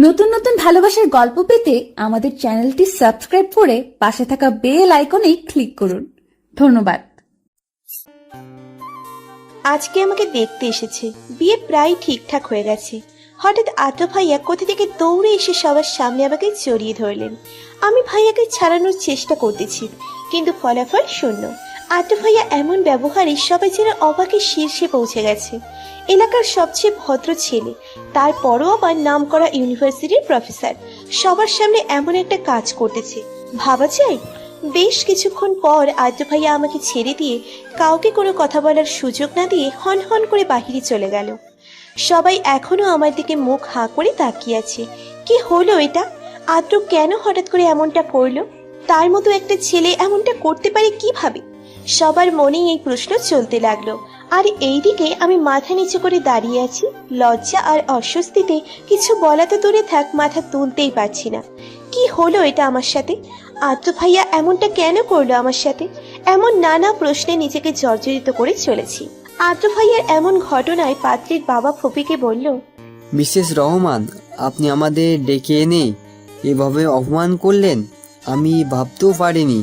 নতুন নতুন ভালোবাসার গল্প পেতে আমাদের চ্যানেলটি সাবস্ক্রাইব করে পাশে থাকা বেল আইকনে ক্লিক করুন। ধন্যবাদ। আজকে আমাকে দেখতে এসেছে। বিয়ে প্রায় ঠিকঠাক হয়ে গেছে। হঠাৎ আদ্র ভাইয়া কোথা থেকে দৌড়ে এসে সবার সামনে আমাকে জড়িয়ে ধরলেন। আমি ভাইয়াকে ছাড়ানোর চেষ্টা করতেছি, কিন্তু ফলাফল শূন্য। আদ্র ভাইয়া এমন ব্যবহারে সবাই যেন অবাকের শীর্ষে পৌঁছে গেছে। এলাকার সবচেয়ে ভদ্র ছেলে, তারপরও আবার নামকরা ইউনিভার্সিটির প্রফেসর, সবার সামনে এমন একটা কাজ করতেছে, ভাবা যায়? বেশ কিছুক্ষণ পর আদ্র ভাইয়া আমাকে ছেড়ে দিয়ে কাউকে কোনো কথা বলার সুযোগ না দিয়ে হন হন করে বাহিরে চলে গেল। সবাই এখনো আমার দিকে মুখ হাঁ করে তাকিয়ে আছে। কি হলো এটা? আদ্র কেন হঠাৎ করে এমনটা করলো? তার মতো একটা ছেলে এমনটা করতে পারে কিভাবে? সবার মনেই এই প্রশ্ন চলতে লাগলো। আর এইদিকে আমি মাথা নিচু করে দাঁড়িয়ে আছি। লজ্জা আর অস্বস্তিতে কিছু বলা তো দূরে থাক, মাথা তুলতেই পারছি না। কি হলো এটা আমার সাথে? আদ্র ভাইয়া এমনটা কেন করলো আমার সাথে? এমন নানা প্রশ্নে নিজেকে জর্জরিত করে চলেছি। আদ্র ভাইয়ার এমন ঘটনায় পাত্রীর বাবা ফুপিকে বলল, মিসেস রহমান, আপনি আমাদের ডেকে এনে এভাবে অপমান করলেন, আমি ভাবতেও পারিনি।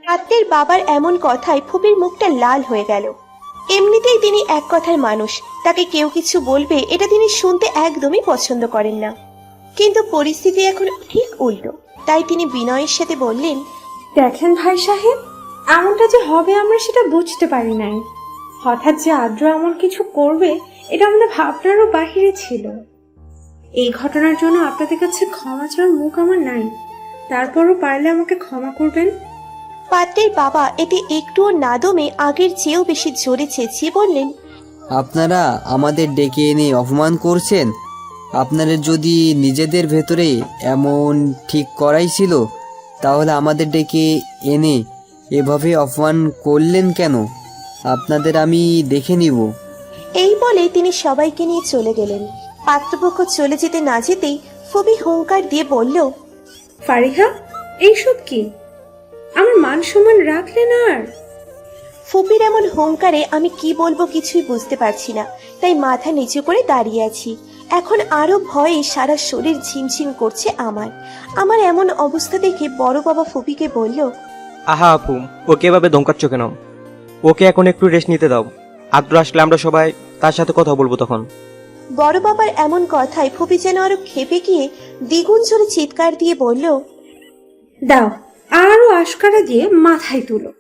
পাত্রের বাবার এমন কথায় ফুপির মুখটা লাল হয়ে গেল। এমনিতেই তিনি এক কথার মানুষ, তাকে কেউ কিছু বলবে এটা তিনি শুনতে একদমই পছন্দ করেন না। কিন্তু পরিস্থিতি এখন ঠিক উল্টো, তাই তিনি বিনয়ের সাথে বললেন, দেখেন ভাই সাহেব, এমনটা যে হবে আমরা সেটা বুঝতে পারি নাই। হঠাৎ যে আদ্র এমন কিছু করবে এটা আমাদের ভাবনারও বাহিরে ছিল। এই ঘটনার জন্য আপনাদের কাছে ক্ষমা চাওয়ার মুখ আমার নাই, তারপরও পারলে আমাকে ক্ষমা করবেন। পাত্রের বাবা এতে একটুও না দমে আগের চেয়েও বেশি জোরে চেঁচিয়ে বললেন, আপনারা আমাদের ডেকে এনে অপমান করছেন। আপনাদের যদি নিজেদের ভেতরে এমন ঠিক করাই ছিল, তাহলে আমাদের ডেকে এনে এভাবে অপমান করলেন কেন? আপনাদের আমি দেখে নিব। এই বলে তিনি সবাইকে নিয়ে চলে গেলেন। পাত্রপক্ষ চলে যেতে না যেতেই ফুপি হুঙ্কার দিয়ে বলল, ফারিহা, এইসব কি? আমার মান সম্মান রাখলে না আর? ফুপির এমন হুঙ্কারে আমি কি বলবো কিছুই বুঝতে পারছি না, তাই মাথা নিচু করে দাঁড়িয়ে আছি। এখন আরো ভয়ে সারা শরীর ঝিমঝিম করছে আমার এমন অবস্থা দেখে বড় বাবা ফুপিকে বলল, আহা আপু, ওকে এভাবে ধমকাচ্ছ কেন? ওকে এখন একটু রেস্ট নিতে দাও। আদ্র আসলে আমরা সবাই তার সাথে কথা বলবো তখন। বড় বাবার এমন কথায় ফুপি যেন আরো ক্ষেপে গিয়ে দ্বিগুণ জোরে চিৎকার দিয়ে বলল, দাও, আরো আশকারা দিয়ে মাথায় তুলো।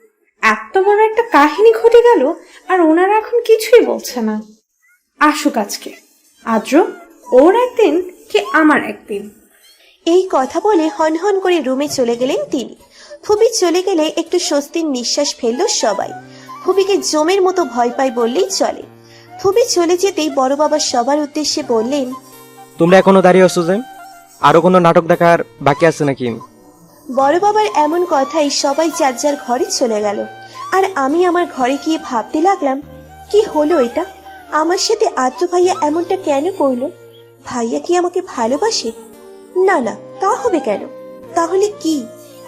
এত বড় একটা কাহিনী ঘটে গেল আর ওনারা এখন কিছুই বলছে না। আসুক আজকে আদ্র, ওর একদিন কি আমার একদিন। এই কথা বলে হন হন করে রুমে চলে গেলেন তিনি। ফুপি চলে গেলে একটু স্বস্তির নিঃশ্বাস ফেলল সবাই। ফুপিকে জমের মতো ভয় পায় বললেই চলে। ফুপি চলে যেতেই বড় বাবা সবার উদ্দেশ্যে বললেন, তোমরা এখনো দাঁড়িয়ে আছো যে? আরো কোনো নাটক দেখার বাকি আছে নাকি? বড় বাবার এমন কথাই সবাই যার যার ঘরে চলে গেল। আর আমি আমার ঘরে গিয়ে ভাবতে লাগলাম, কি হলো এটা? আমার সাথে আদ্র ভাইয়া এমনটা কেন করলো? ভাইয়া কি আমাকে ভালোবাসে? না না, তা হবে কেন? তাহলে কি?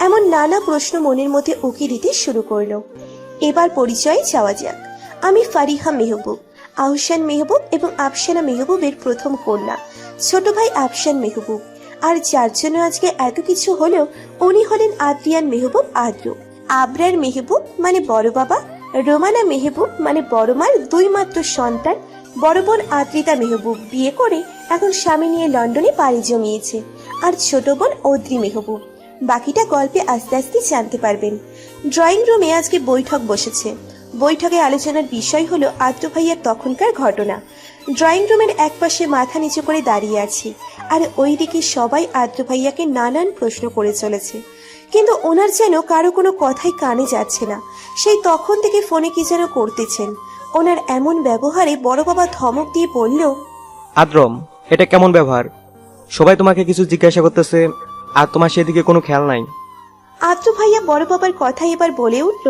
এমন নানা প্রশ্ন মনের মধ্যে উকি দিতে শুরু করলো। এবার পরিচয়ে যাওয়া যাক। আমি ফারিহা মেহবুব, আহসান মেহবুব এবং আফসানা মেহবুবের প্রথম কন্যা, ছোট ভাই আফসান মেহবুব। আর যার জন্য আজকে এত কিছু হলেও উনি হলেন আদ্রিয়ান মেহবুব আদ্র। আবরার মেহবুব মানে বড় বাবা, রোমানা মেহবুব মানে বড় মার দুই মাত্র সন্তান। বড় বোন আদ্রিতা মেহবুব বিয়ে করে এখন স্বামী নিয়ে লন্ডনে পাড়ি জমিয়েছে। আর ছোট বোন অদ্রি মেহবুব। বাকিটা গল্পে আস্তে আস্তে জানতে পারবেন। ড্রয়িং রুমে আজকে বৈঠক বসেছে। বৈঠকে আলোচনার বিষয় হলো আদ্র ভাইয়ার তখনকার ঘটনা। ড্রয়িং রুমের একপাশে মাথা নিচু করে দাঁড়িয়ে আছি, আর ওইদিকে সবাই আদ্র ভাইয়াকে নানান প্রশ্ন করে চলেছে, কিন্তু ওনার যেন কারো কোনো কথাই কানে যাচ্ছে না। সেই তখন থেকে ফোনে কি যেন করতেছেন। ওনার এমন ব্যবহারে বড় বাবা ধমক দিয়ে বলল, আদ্রম, এটা কেমন ব্যবহার? সবাই তোমাকে কিছু জিজ্ঞাসা করতেছে আর তোমার সেদিকে কোনো খেয়াল নাই। আদ্র ভাইয়া বড় বাবার কথা এবার বলে উঠল,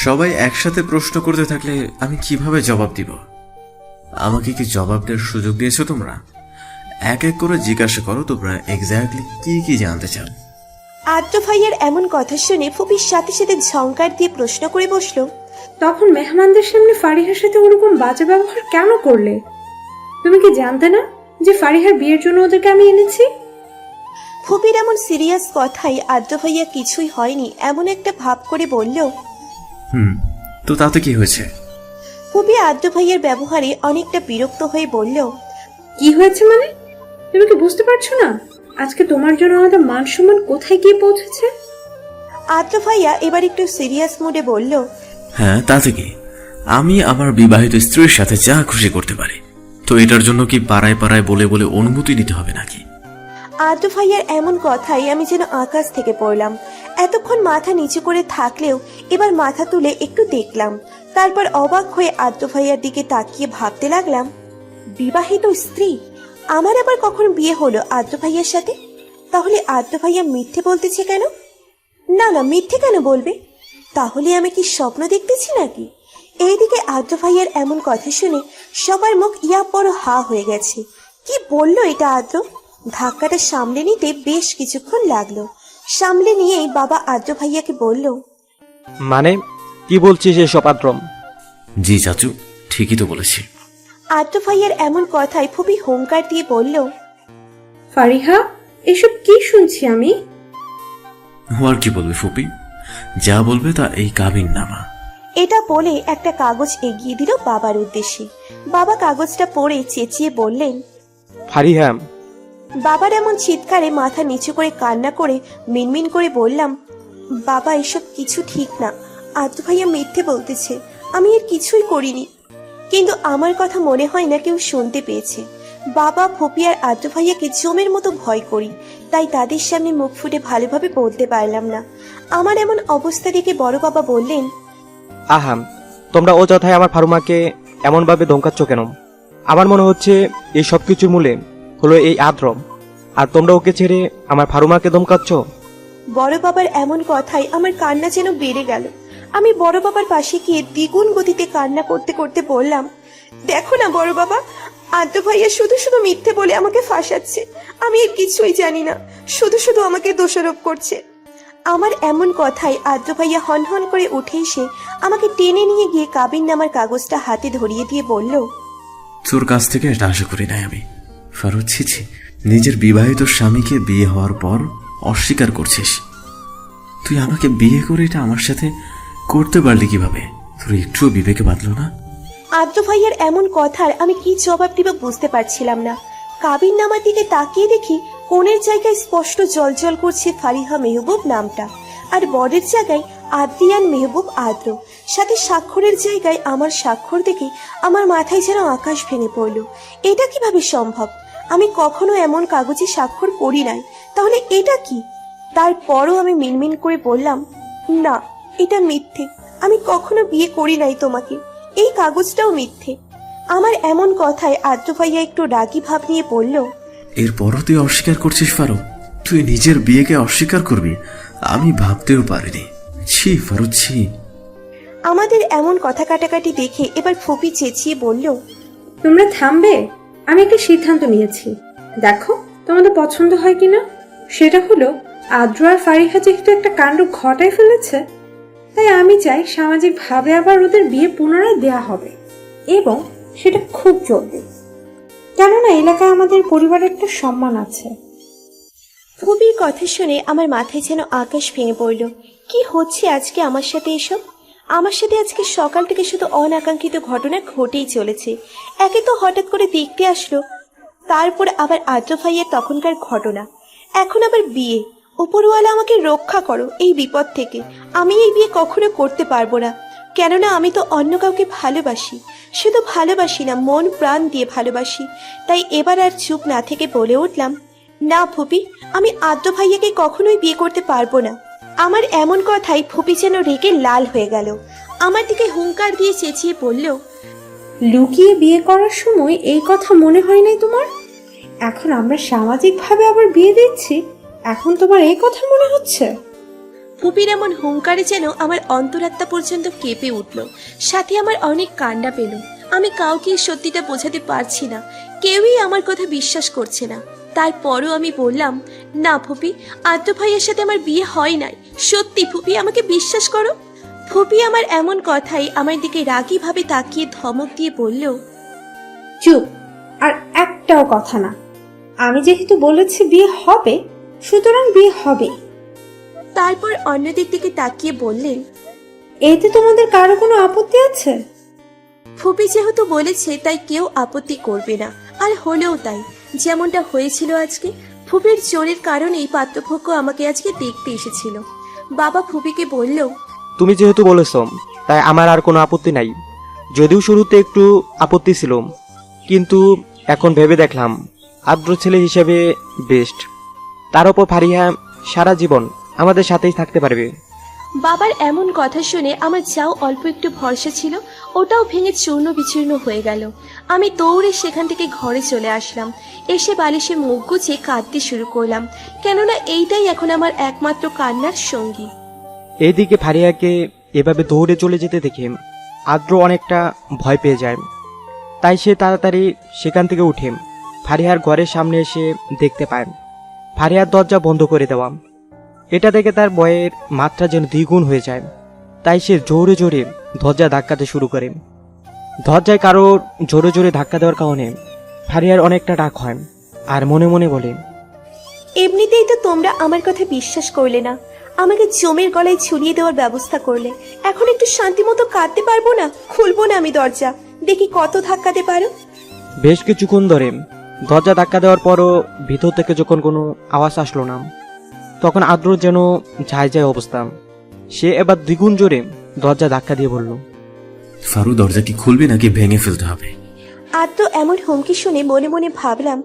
সবাই একসাথে প্রশ্ন করতে থাকলে আমি কিভাবে জবাব দিব? আমাকে কি জবাব দেওয়ার সুযোগ দিয়েছো তোমরা? এক এক করে জিজ্ঞাসা করো তোমরা এক্স্যাক্টলি কি কি জানতে চাও। আদ্র ভাইয়ার এমন কথা শুনে ফুপির সাথে সাথে ঝংকার দিয়ে প্রশ্ন করে বসলো, তখন মেহমানদের সামনে ফারিহার সাথে ওরকম বাজে ব্যবহার কেন করলে? তুমি কি জানতে না যে ফারিহার বিয়ের জন্য ওদেরকে আমি এনেছি? ফুপির এমন সিরিয়াস কথাই আদ্র ভাইয়া কিছুই হয়নি এমন একটা ভাব করে বলল। তো তাতে কি হয়েছে? ফুপি আদ্র ভাইয়ার ব্যবহারে অনেকটা বিরক্ত হয়ে বলল। কি হয়েছে মানে? তুমি কি বুঝতে পারছো না আজকে তোমার জন্য আমাদের মান সম্মান কোথায় গিয়ে পৌঁছেছে? আদ্র ভাইয়া এবার একটু সিরিয়াস মুডে বলল। হ্যাঁ, তাতে কি? আমি আমার বিবাহিত স্ত্রীর সাথে যা খুশি করতে পারি, তো এটার জন্য কি পাড়ায় পাড়ায় বলে বলে অনুমতি নিতে হবে নাকি? আদ্র ভাইয়ার এমন কথাই আমি যেন আকাশ থেকে পড়লাম। এতক্ষণ মাথা নিচু করে থাকলেও এবার মাথা তুলে একটু দেখলাম, তারপর অবাক হয়ে আদ্র ভাইয়ার দিকে তাকিয়ে ভাবতে লাগলাম, বিবাহিত স্ত্রী? আমার আবার কখন বিয়ে হলো আদ্র ভাইয়ার সাথে? তাহলে আদ্র ভাইয়া মিথ্যে বলতেছে কেন? না না, মিথ্যে কেন বলবে? তাহলে আমি কি স্বপ্ন দেখতেছি নাকি? এইদিকে আদ্র ভাইয়ার এমন কথা শুনে সবার মুখ ইয়া বড় হা হয়ে গেছে। কি বললো এটা আদ্র? ধাক্কাটা সামলে নিতে বেশ কিছুক্ষণ লাগলো। সামলে নিয়েই বাবা আদ্র ভাইয়াকে বলল। মানে কি বলছিস এসব আদ্রম? জি চাচু, ঠিকই তো বলেছি। আদ্র ভাইয়ার এমন কথায় ফুপি হুঙ্কার দিয়ে বলল। ফারিহা, এসব কি শুনছি আমি? ও আর কি বলবে ফুপি, যা বলবে তা এই কাবিন নামা। এটা বলে একটা কাগজ এগিয়ে দিল বাবার উদ্দেশ্যে। বাবা কাগজটা পড়ে চেঁচিয়ে বললেন। ফারিহা, বাবার এমন চিৎকারে মাথা নিচু করে কান্না করে মিনমিন করে বললাম, বাবা এসব কিছু ঠিক না, আদ্র ভাইয়া মিথ্যে বলতেছে, আমি এর কিছুই করিনি। কিন্তু আমার কথা মনে হয় না কেউ শুনতে পেয়েছে। বাবা, ফুপি আর আদ্র ভাইয়াকে জমের মতো ভয় করি, তাই তাদের সামনে মুখ ফুটে ভালোভাবে বলতে পারলাম না। আমার এমন অবস্থা দেখে বড় বাবা বললেন। আহাম, তোমরা অযথায় আমার ফারুমাকে এমনভাবে ধমকাচ্ছ কেন? আমার মনে হচ্ছে এই সব কিছুর মূলে হলো এই আদ্রম, আর তোমরা ওকে ছেড়ে আমার ফারুমাকে ধমকাচ্ছ। বড় বাবার এমন কথায় আমার কান্না যেন বেড়ে গেল। আমি বড় বাবার পাশে গিয়ে দ্বিগুণ গতিতে কান্না করতে করতে বললাম, দেখো না বড় বাবা, আদ্র ভাইয়া শুধু শুধু মিথ্যে বলে আমাকে ফাঁসাচ্ছে। আমি এর কিছুই জানি না, শুধু শুধু আমাকে দোষারোপ করছে। আমার এমন কথায় আদ্র ভাইয়া হনহন করে উঠে এসে আমাকে টেনে নিয়ে গিয়ে কাবিন নামার কাগজটা হাতে ধরিয়ে দিয়ে বলল। তোর কাছ থেকে এটা আশা করি নাই আমি। ফারুক, ছিছি, নিজের বিবাহিত স্বামীকে বিয়ে হওয়ার পর অস্বীকার করছিস। তুই আমাকে বিয়ে করে এটা আমার সাথে করতে পারলি কিভাবে? তোর একটুও বিবেকে বাঁধলো না? আদ্র ভাইয়ার এমন কথার আমি কি জবাব দিব বুঝতে পারছিলাম না। কাবিন নামার দিকে তাকিয়ে দেখি কোণের জায়গায় স্পষ্ট জলজল করছে ফারিহা মেহবুব নামটা, আর বরের জায়গায় আদ্রিয়ান মেহবুব আদ্র, সাথে স্বাক্ষরের জায়গায় আমার স্বাক্ষর দেখে আমার মাথায় যেন আকাশ ভেঙে পড়ল। এটা কিভাবে সম্ভব? আমি কখনো এমন কাগজে স্বাক্ষর করি নাই, তাহলে এটা কি? তারপরও আমি মিনমিন করে বললাম, না, এটা মিথ্যে, আমি কখনো বিয়ে করি নাই তোমাকে, এই কাগজটাও মিথ্যে। আমার এমন কথায় আদ্র ভাইয়া একটু রাগী ভাব নিয়ে বলল। এরপরও তুই অস্বীকার করছিস ফারুক? তুই নিজের বিয়েকে অস্বীকার করবি? আমি ভাবতেও পারিনি। ছি ফারুক, ছি। আমাদের এমন কথা কাটাকাটি দেখে এবার ফুপি চেঁচিয়ে বলল। তোমরা থামবে? আমি একটা সিদ্ধান্ত নিয়েছি, দেখো তোমাদের পছন্দ হয় কিনা। সেটা হলো আদ্র আর ফারিহা যেহেতু একটা কাণ্ড ঘটায় ফেলেছে, তাই আমি চাই সামাজিকভাবে আবার ওদের বিয়ে পুনরায় দেয়া হবে, এবং সেটা খুব জলদি। কেননা এলাকায় আমাদের পরিবারের একটা সম্মান আছে। ফুপির কথা শুনে আমার মাথায় যেন আকাশ ভেঙে পড়ল। কি হচ্ছে আজকে আমার সাথে এসব? আমার সাথে আজকে সকাল থেকে শুধু অনাকাঙ্ক্ষিত ঘটনা ঘটেই চলেছে। একে তো হঠাৎ করে দেখতে আসলো, তারপর আবার আদ্র ভাইয়ের তখনকার ঘটনা, এখন আবার বিয়ে। উপরওয়ালা আমাকে রক্ষা করো এই বিপদ থেকে। আমি এই বিয়ে কখনো করতে পারবো না, কেননা আমি তো অন্য কাউকে ভালোবাসি। শুধু ভালোবাসি না, মন প্রাণ দিয়ে ভালোবাসি। তাই এবার আর চুপ না থেকে বলে উঠলাম, না ফুপি, আমি আদ্র ভাইয়াকে কখনোই বিয়ে করতে পারবো না। আমার এমন কথাই ফুপি যেন রেগে লাল হয়ে গেল। আমার দিকে হুঙ্কার দিয়ে চেঁচিয়ে বলল। লুকিয়ে বিয়ে করার সময় এই কথা মনে হয় নাই তোমার? এখন আমরা সামাজিকভাবে আবার বিয়ে দিচ্ছি, এখন তোমার এই কথা মনে হচ্ছে? ফুপির এমন হুঙ্কারে যেন আমার অন্তরাত্মা পর্যন্ত কেঁপে উঠল, সাথে আমার অনেক কান্না পেল। আমি কাউকে সত্যিটা বোঝাতে পারছি না, কেউই আমার কথা বিশ্বাস করছে না। তারপরও আমি বললাম, না ফুপি, আদ্র ভাইয়ের সাথে আমার বিয়ে হয় নাই, সত্যি ফুপি, আমাকে বিশ্বাস করো। ফুপি আমার এমন কথাই আমার দিকে রাগী ভাবে তাকিয়ে ধমক দিয়ে বলল। চুপ, আর একটাও কথা না। আমি যেহেতু বলেছি বিয়ে হবে, সুতরাং বিয়ে হবে। তারপর অন্যদের দিকে তাকিয়ে বললেন, এতে তোমাদের কারো কোনো আপত্তি আছে? ফুপি যেহেতু বলেছে তাই কেউ আপত্তি করবে না। আর হলেও তাই, যেমনটা হয়েছিল আজকে। ফুপির জোরের কারণেই পাত্রপক্ষ আমাকে আজকে দেখতে এসেছিল। বাবা ফুপিকে বলল, তুমি যেহেতু বলেছো, তাই আমার আর কোনো আপত্তি নাই। যদিও শুরুতে একটু আপত্তি ছিল, কিন্তু এখন ভেবে দেখলাম আদ্র ছেলে হিসেবে বেস্ট। তার উপর ফারিহা সারা জীবন আমাদের সাথেই থাকতে পারবে। বাবার এমন কথা শুনে আমার যাও অল্প একটু ভরসা ছিল, ওটাও ভেঙে চূর্ণ বিচূর্ণ হয়ে গেল। আমি দৌড়ে সেখান থেকে ঘরে চলে আসলাম। এসে বালিশে মুখ গুছিয়ে কাঁদতে শুরু করলাম, কেননা এইটাই এখন আমার একমাত্র কান্নার সঙ্গী। এইদিকে ফারিহাকে এভাবে দৌড়ে চলে যেতে দেখে আদ্র অনেকটা ভয় পেয়ে যায়। তাই সে তাড়াতাড়ি সেখান থেকে উঠে ফারিহার ঘরের সামনে এসে দেখতে পায় ফারিহার দরজা বন্ধ করে দেওয়া। এটা দেখে তার ভয়ের মাত্রা যেন দ্বিগুণ হয়ে যায়। তাই সে জোরে জোরে দরজা ধাক্কাতে শুরু করে। দরজায় কারোর জোরে জোরে ধাক্কা দেওয়ার কারণে ফারিহার অনেকটা রাগ হয়, আর মনে মনে বলে, এমনিতেই তো তোমরা আমার কথা বিশ্বাস করলে না, আমাকে জমের গলায় ঝুলিয়ে দেওয়ার ব্যবস্থা করলে। এখন একটু শান্তি মতো কাঁদতে পারবো না? খুলবো না আমি দরজা, দেখি কত ধাক্কাতে পারো। বেশ কিছুক্ষণ ধরে দরজা ধাক্কা দেওয়ার পরও ভিতর থেকে যখন কোনো আওয়াজ আসলো না, তখন আদ্রর যেন যায় যায় অবস্থা। সে এবার দ্বিগুণ জোরে দরজা ধাক্কা দিয়ে বলল, ফারু, দরজা কি খুলবি নাকি ভেঙে ফেলতে হবে? আদ্র এমন হুমকি শুনে মনে মনে ভাবলাম,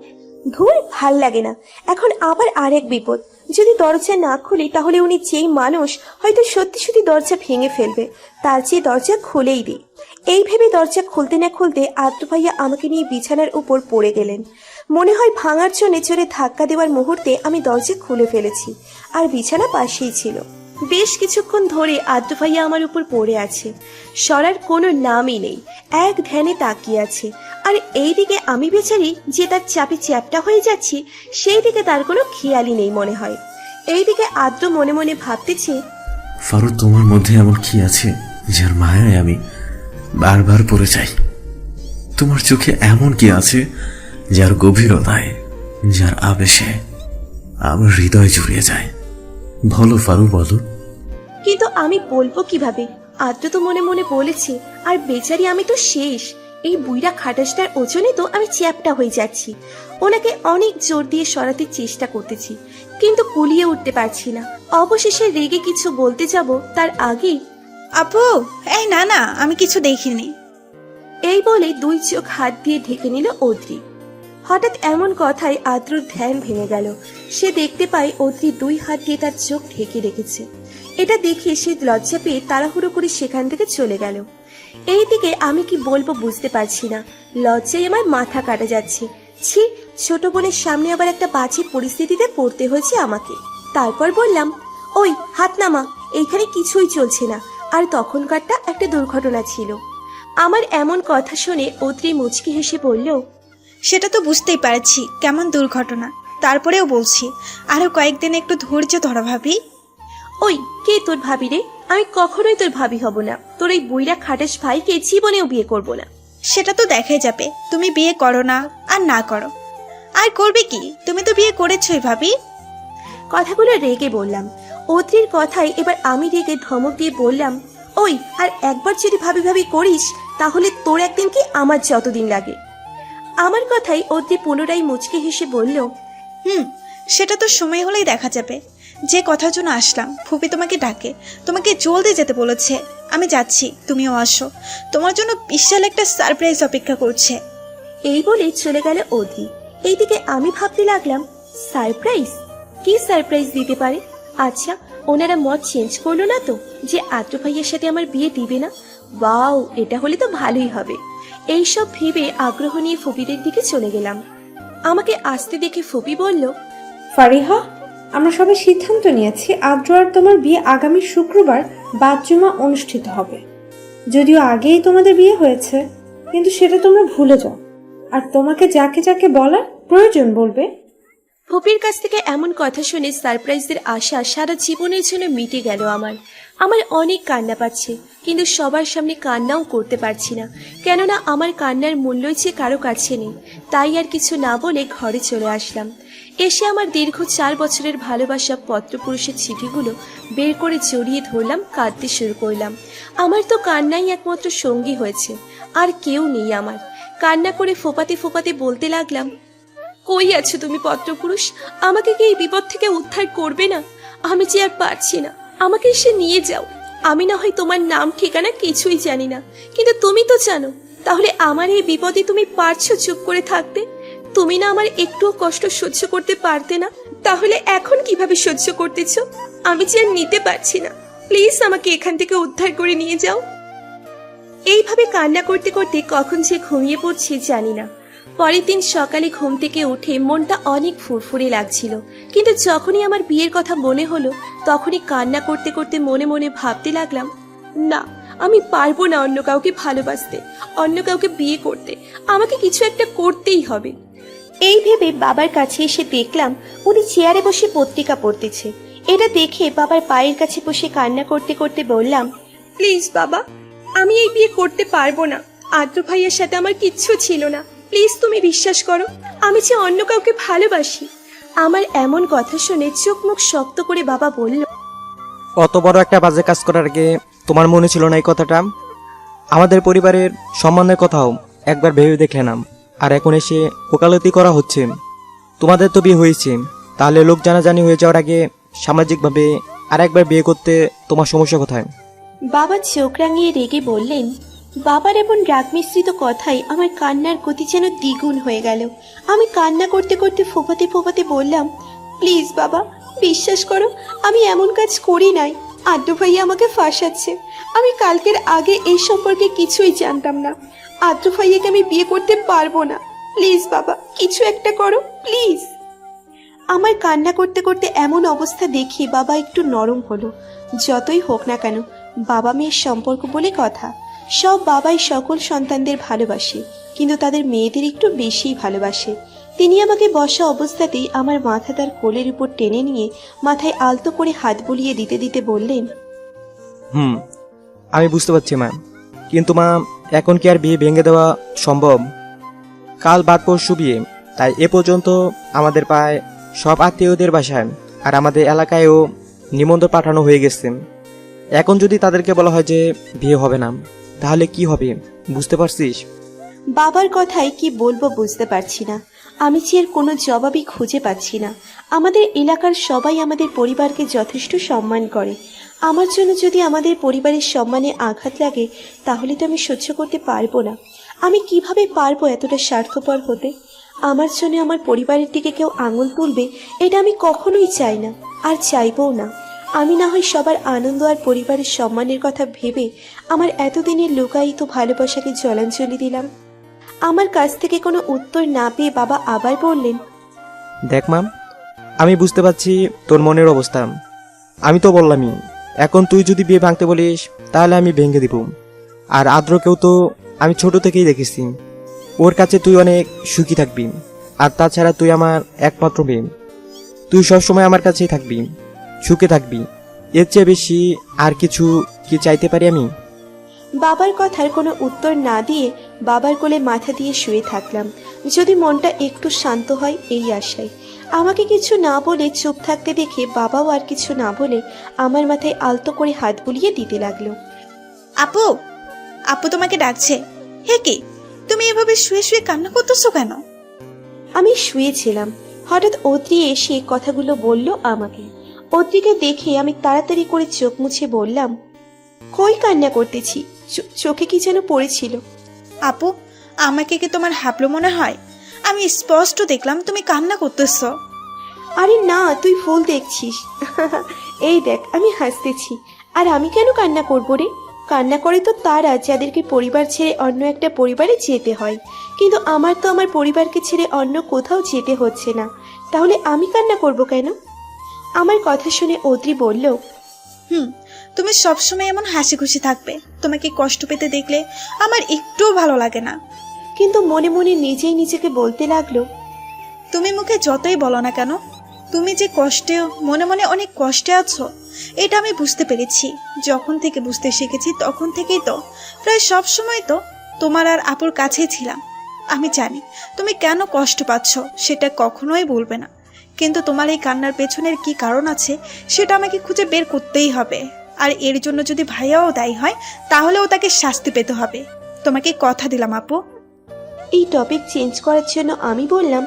ধুর, ভাল লাগে না। এখন আবার আরেক বিপদ। যদি দরজা না খুলি তাহলে উনি যেই মানুষ, হয়তো সত্যি সত্যি দরজা ভেঙে ফেলবে। তার চেয়ে দরজা খুলেই দিই। এই ভেবে দরজা খুলতে না খুলতে আদ্র ভাইয়া আমাকে নিয়ে বিছানার উপর পড়ে গেলেন। মনে হয় ভাঙার জন্য জোরে ধাক্কা দেওয়ার মুহূর্তে আমি দরজা খুলে ফেলেছি, আর বিছানা পাশেই ছিল। বেশ কিছুক্ষণ ধরে আদ্র ভাইয়া আমার উপর পড়ে আছে, সরার কোনো নামই নেই, এক ধ্যানে তাকিয়ে আছে। আর এইদিকে আমি বেচারি যে তার চাপে চ্যাপটা হয়ে যাচ্ছি, সেই দিকে তার কোনো খেয়ালই নেই মনে হয়। এইদিকে আদ্র মনে মনে ভাবতেছে, ফারু, তোমার মধ্যে এমন কি আছে যার মায়ায় আমি বারবার পড়ে যাই? তোমার চোখে এমন কি আছে যার গভীরতায়, যার আবেশে আমার হৃদয় জুড়িয়ে যায়? বলো ফারু, বলো। কিন্তু আমি বলবো কিভাবে? আদ্র তো মনে মনে বলেছে, আর বেচারি আমি তো শেষ। এই বুইড়া খাটাসটার ওজনে তো আমি চ্যাপটা হয়ে যাচ্ছি। ওনাকে অনেক জোর দিয়ে সরাতে চেষ্টা করতেছি, কিন্তু কুলিয়ে উঠতে পারছি না। অবশেষে রেগে কিছু বলতে যাব, তার আগেই, আপু, এই না না, আমি কিছু দেখিনি। এই বলে দুই চোখ হাত দিয়ে ঢেকে নিল অদ্রি। হঠাৎ এমন কথায় আদ্রর ধ্যান ভেঙে গেল। সে দেখতে পায় অদ্রি দুই হাত দিয়ে তার চোখ ঢেকে রেখেছে। এটা দেখে সে লজ্জা পেয়ে তাড়াহুড়ো করে সেখান থেকে চলে গেল। এইদিকে আমি কি বলবো বুঝতে পারছি না, লজ্জায় আমার মাথা কাটা যাচ্ছে। ছি, ছোট বোনের সামনে আবার একটা বাজে পরিস্থিতিতে পড়তে হয়েছে আমাকে। তারপর বললাম, ওই হাত নামা, এইখানে কিছুই চলছে না। আর তখনকারটা একটা দুর্ঘটনা ছিল। আমার এমন কথা শুনে অদ্রি মুচকি হেসে বলল, সেটা তো বুঝতেই পারছি কেমন দুর্ঘটনা, তারপরেও বলছি আরো কয়েকদিন একটু ধৈর্য ধরো ভাবি। ওই কে তোর ভাবি রে? আমি কখনোই তোর ভাবি হব না। তোর এই বুইড়া খাটাস ভাইকে জীবনেও বিয়ে করব না। সেটা তো দেখাই যাবে, তুমি বিয়ে করো না আর না করো। আর করবে কি, তুমি তো বিয়ে করেছোই ভাবি। কথাগুলো রেগে বললাম। অদ্রির কথায় এবার আমি রেগে ধমক দিয়ে বললাম, ওই, আর একবার যদি ভাবি ভাবি করিস তাহলে তোর একদিন কি আমার যতদিন লাগে। আমার কথাই অদ্রি পুনরায় মুচকে হেসে বলল, সেটা তো সময় হলেই দেখা যাবে। যে কথার জন্য আসলাম, ফুপি তোমাকে ডাকে, তোমাকে জলদি যেতে বলেছে। আমি যাচ্ছি, তুমিও আসো, তোমার জন্য বিশাল একটা সারপ্রাইজ অপেক্ষা করছে। এই বলে চলে গেল অদ্রি। এইদিকে আমি ভাবতে লাগলাম, সারপ্রাইজ? কি সারপ্রাইজ দিতে পারে? আচ্ছা, ওনারা মত চেঞ্জ করলো না তো যে আদ্র ভাইয়ের সাথে আমার বিয়ে দিবে না? ওয়াও, এটা হলে তো ভালোই হবে। এইসব ভেবে আগ্রহ নিয়ে ফুপিদের দিকে চলে গেলাম। আমাকে আসতে দেখে ফুপি বলল, ফারিহা, আমরা সবাই সিদ্ধান্ত নিয়েছি আদ্র আর তোমার বিয়ে আগামী শুক্রবার বাদ-জুমা অনুষ্ঠিত হবে। যদিও আগেই তোমাদের বিয়ে হয়েছে, কিন্তু সেটা তোমরা ভুলে যাও। আর তোমাকে যাকে যাকে বলার প্রয়োজন বলবে। ফুপির কাছ থেকে এমন কথা শুনে সারপ্রাইজের আশা সারা জীবনের জন্য মিটে গেল আমার অনেক কান্না পাচ্ছে, কিন্তু সবার সামনে কান্নাও করতে পারছি না, কেননা আমার কান্নার মূল্যই যে কারো কাছে নেই। তাই আর কিছু না বলে ঘরে চলে আসলাম। এসে আমার দীর্ঘ 4 বছরের ভালোবাসা পত্রপুরুষের চিঠিগুলো বের করে জড়িয়ে ধরলাম, কাঁদতে শুরু করলাম। আমার তো কান্নাই একমাত্র সঙ্গী হয়েছে, আর কেউ নেই আমার। কান্না করে ফোপাতে ফোপাতে বলতে লাগলাম, কই আছো তুমি পত্রপুরুষ? আমাকে কি এই বিপদ থেকে উদ্ধার করবে না? আমি যে আর পারছি না, আমাকে এসে নিয়ে যাও। আমি না হয় তোমার নাম ঠিকানা কিছুই জানি না, কিন্তু তুমি তো জানো। তাহলে আমার এই বিপদে তুমি পারছো চুপ করে থাকতে? তুমি না আমার একটুও কষ্ট সহ্য করতে পারতে না? তাহলে এখন কিভাবে সহ্য করতেছো? আমি যে আর নিতে পারছি না, প্লিজ আমাকে এখান থেকে উদ্ধার করে নিয়ে যাও। এইভাবে কান্না করতে করতে কখন যে ঘুমিয়ে পড়ছি জানি না। পরের দিন সকালে ঘুম থেকে উঠে মনটা অনেক ফুরফুরে লাগছিল, কিন্তু যখনই আমার বিয়ের কথা মনে হলো তখনই কান্না করতে করতে মনে মনে ভাবতে লাগলাম, না, আমি পারবো না অন্য কাউকে ভালোবাসতে, অন্য কাউকে বিয়ে করতে। আমাকে কিছু একটা করতেই হবে। এই ভেবে বাবার কাছে এসে দেখলাম উনি চেয়ারে বসে পত্রিকা পড়তেছে। এটা দেখে বাবার পায়ের কাছে বসে কান্না করতে করতে বললাম, প্লিজ বাবা, আমি এই বিয়ে করতে পারবো না। আদ্র ভাইয়ের সাথে আমার কিচ্ছু ছিল না, প্লিজ তুমি বিশ্বাস করো, আমি যে অন্য কাউকে ভালোবাসি। আমার এমন কথা শুনে চোখ মুখ শক্ত করে বাবা বলল, অত বড় একটা বাজে কাজ করার আগে তোমার মনে ছিল না এই কথাটা? আমাদের পরিবারের সম্মানের কথাও একবার ভেবে দেখলে না, আর এখন এসে ওকালতি করা হচ্ছে। তোমাদের তো বিয়ে হয়েছে, তাহলে লোক জানাজানি হয়ে যাওয়ার আগে সামাজিকভাবে আর একবার বিয়ে করতে তোমার সমস্যা কোথায়? বাবা চোখ রাঙিয়ে রেগে বললেন। বাবার এমন রাগ মিশ্রিত কথায় আমার কান্নার গতি যেন দ্বিগুণ হয়ে গেল। আমি কান্না করতে করতে ফোপাতে ফোপাতে বললাম, প্লিজ বাবা, বিশ্বাস করো, আমি এমন কাজ করি নাই। আদ্র ভাইয়া আমাকে ফাঁসাচ্ছে। আমি কালকের আগে এই সম্পর্কে কিছুই জানতাম না। আদ্র ভাইয়াকে আমি বিয়ে করতে পারবো না। প্লিজ বাবা, কিছু একটা করো, প্লিজ। আমার কান্না করতে করতে এমন অবস্থা দেখি বাবা একটু নরম হলো। যতই হোক না কেন, বাবা মেয়ের সম্পর্ক বলে কথা, সব বাবাই সকল সন্তানদের ভালোবাসে, কিন্তু তাদের মেয়েদের একটু বেশিই ভালোবাসে। তিনি আমাকে বসা অবস্থাতেই আমার মাথা তার কোলের উপর টেনে নিয়ে মাথায় আলতো করে হাত বুলিয়ে দিতে দিতে বললেন, আমি বুঝতে পারছি মা, কিন্তু মা, এখন কি আর বিয়ে ভেঙে দেওয়া সম্ভব? কাল বাদ পরশু বিয়ে, তাই এ পর্যন্ত আমাদের প্রায় সব আত্মীয়দের বাসায় আর আমাদের এলাকায়ও নিমন্ত্রণ পাঠানো হয়ে গেছে। এখন যদি তাদেরকে বলা হয় যে বিয়ে হবে না, তাহলে কি হবে বুঝতে পারছিস? বাবার কথায় কি বলবো বুঝতে পারছি না। আমি যে এর কোনো জবাবই খুঁজে পাচ্ছি না। আমাদের এলাকার সবাই আমাদের পরিবারকে যথেষ্ট সম্মান করে। আমার জন্য যদি আমাদের পরিবারের সম্মানে আঘাত লাগে, তাহলে তো আমি সহ্য করতে পারবো না। আমি কিভাবে পারবো এতটা স্বার্থপর হতে? আমার জন্য আমার পরিবারের দিকে কেউ আঙুল তুলবে, এটা আমি কখনোই চাই না, আর চাইবও না। আমি না হয় সবার আনন্দ আর পরিবারের সম্মানের কথা ভেবে আমার এতদিনের লুকায়িত ভালোবাসাকে জলাঞ্জলি দিলাম। আমার কাছ থেকে কোনো উত্তর না পেয়ে বাবা আবার বললেন, দেখ মা, আমি বুঝতে পারছি তোর মনের অবস্থা। আমি তো বললামই, এখন তুই যদি বিয়ে ভাঙতে বলিস তাহলে আমি ভেঙে দিব। আর আদ্রকেও তো আমি ছোট থেকেই দেখেছি, ওর কাছে তুই অনেক সুখী থাকবি। আর তাছাড়া তুই আমার একমাত্র মেয়ে, তুই সবসময় আমার কাছেই থাকবি, সুখে থাকবি। এর চেয়ে বেশি আর কিছু কি চাইতে পারি আমি? বাবার কথার কোনো উত্তর না দিয়ে বাবার কোলে মাথা দিয়ে শুয়ে থাকলাম, যদি মনটা একটু শান্ত হয় এই আশায়। আমাকে কিছু না বলে চুপ থাকতে দেখে বাবাও আর কিছু না বলে আমার মাথায় আলতো করে হাত বুলিয়ে দিতে লাগলো। আপু, আপু তোমাকে ডাকছে। হে কি, তুমি এভাবে শুয়ে শুয়ে কান্না করতেছো কেন? আমি শুয়েছিলাম, হঠাৎ অদ্রি এসে কথাগুলো বলল আমাকে। অদ্রিকে দেখে আমি তাড়াতাড়ি করে চোখ মুছে বললাম, কই কান্না করতেছি, চোখে কি যেন পড়েছিল। আপু, আমাকে কি তোমার হাবলো মনে হয়? আমি স্পষ্ট দেখলাম তুমি কান্না করতেছো। আরে না, তুই ভুল দেখছিস। এই দেখ, আমি হাসতেছি। আর আমি কেন কান্না করবো রে? কান্না করে তো তারা যাদেরকে পরিবার ছেড়ে অন্য একটা পরিবারে যেতে হয়, কিন্তু আমার তো আমার পরিবারকে ছেড়ে অন্য কোথাও যেতে হচ্ছে না, তাহলে আমি কান্না করব কেন? আমার কথা শুনে অদ্রি বলল, তুমি সবসময় এমন হাসি খুশি থাকবে, তোমাকে কষ্ট পেতে দেখলে আমার একটুও ভালো লাগে না। কিন্তু মনে মনে নিজেই নিজেকে বলতে লাগলো, তুমি মুখে যতই বলো না কেন, তুমি যে কষ্টে, মনে মনে অনেক কষ্টে আছো, এটা আমি বুঝতে পেরেছি। যখন থেকে বুঝতে শিখেছি তখন থেকেই তো প্রায় সব সময় তো তোমার আর আপুর কাছেই ছিলাম। আমি জানি তুমি কেন কষ্ট পাচ্ছ, সেটা কখনোই বলবে না, কিন্তু তোমার এই কান্নার পেছনের কি কারণ আছে সেটা আমাকে খুঁজে বের করতেই হবে। আর এর জন্য যদি ভাইয়াও দায়ী হয় তাহলেও তাকে শাস্তি পেতে হবে। তোমাকে কথা দিলাম আপু। এই টপিক চেঞ্জ করার জন্য আমি বললাম,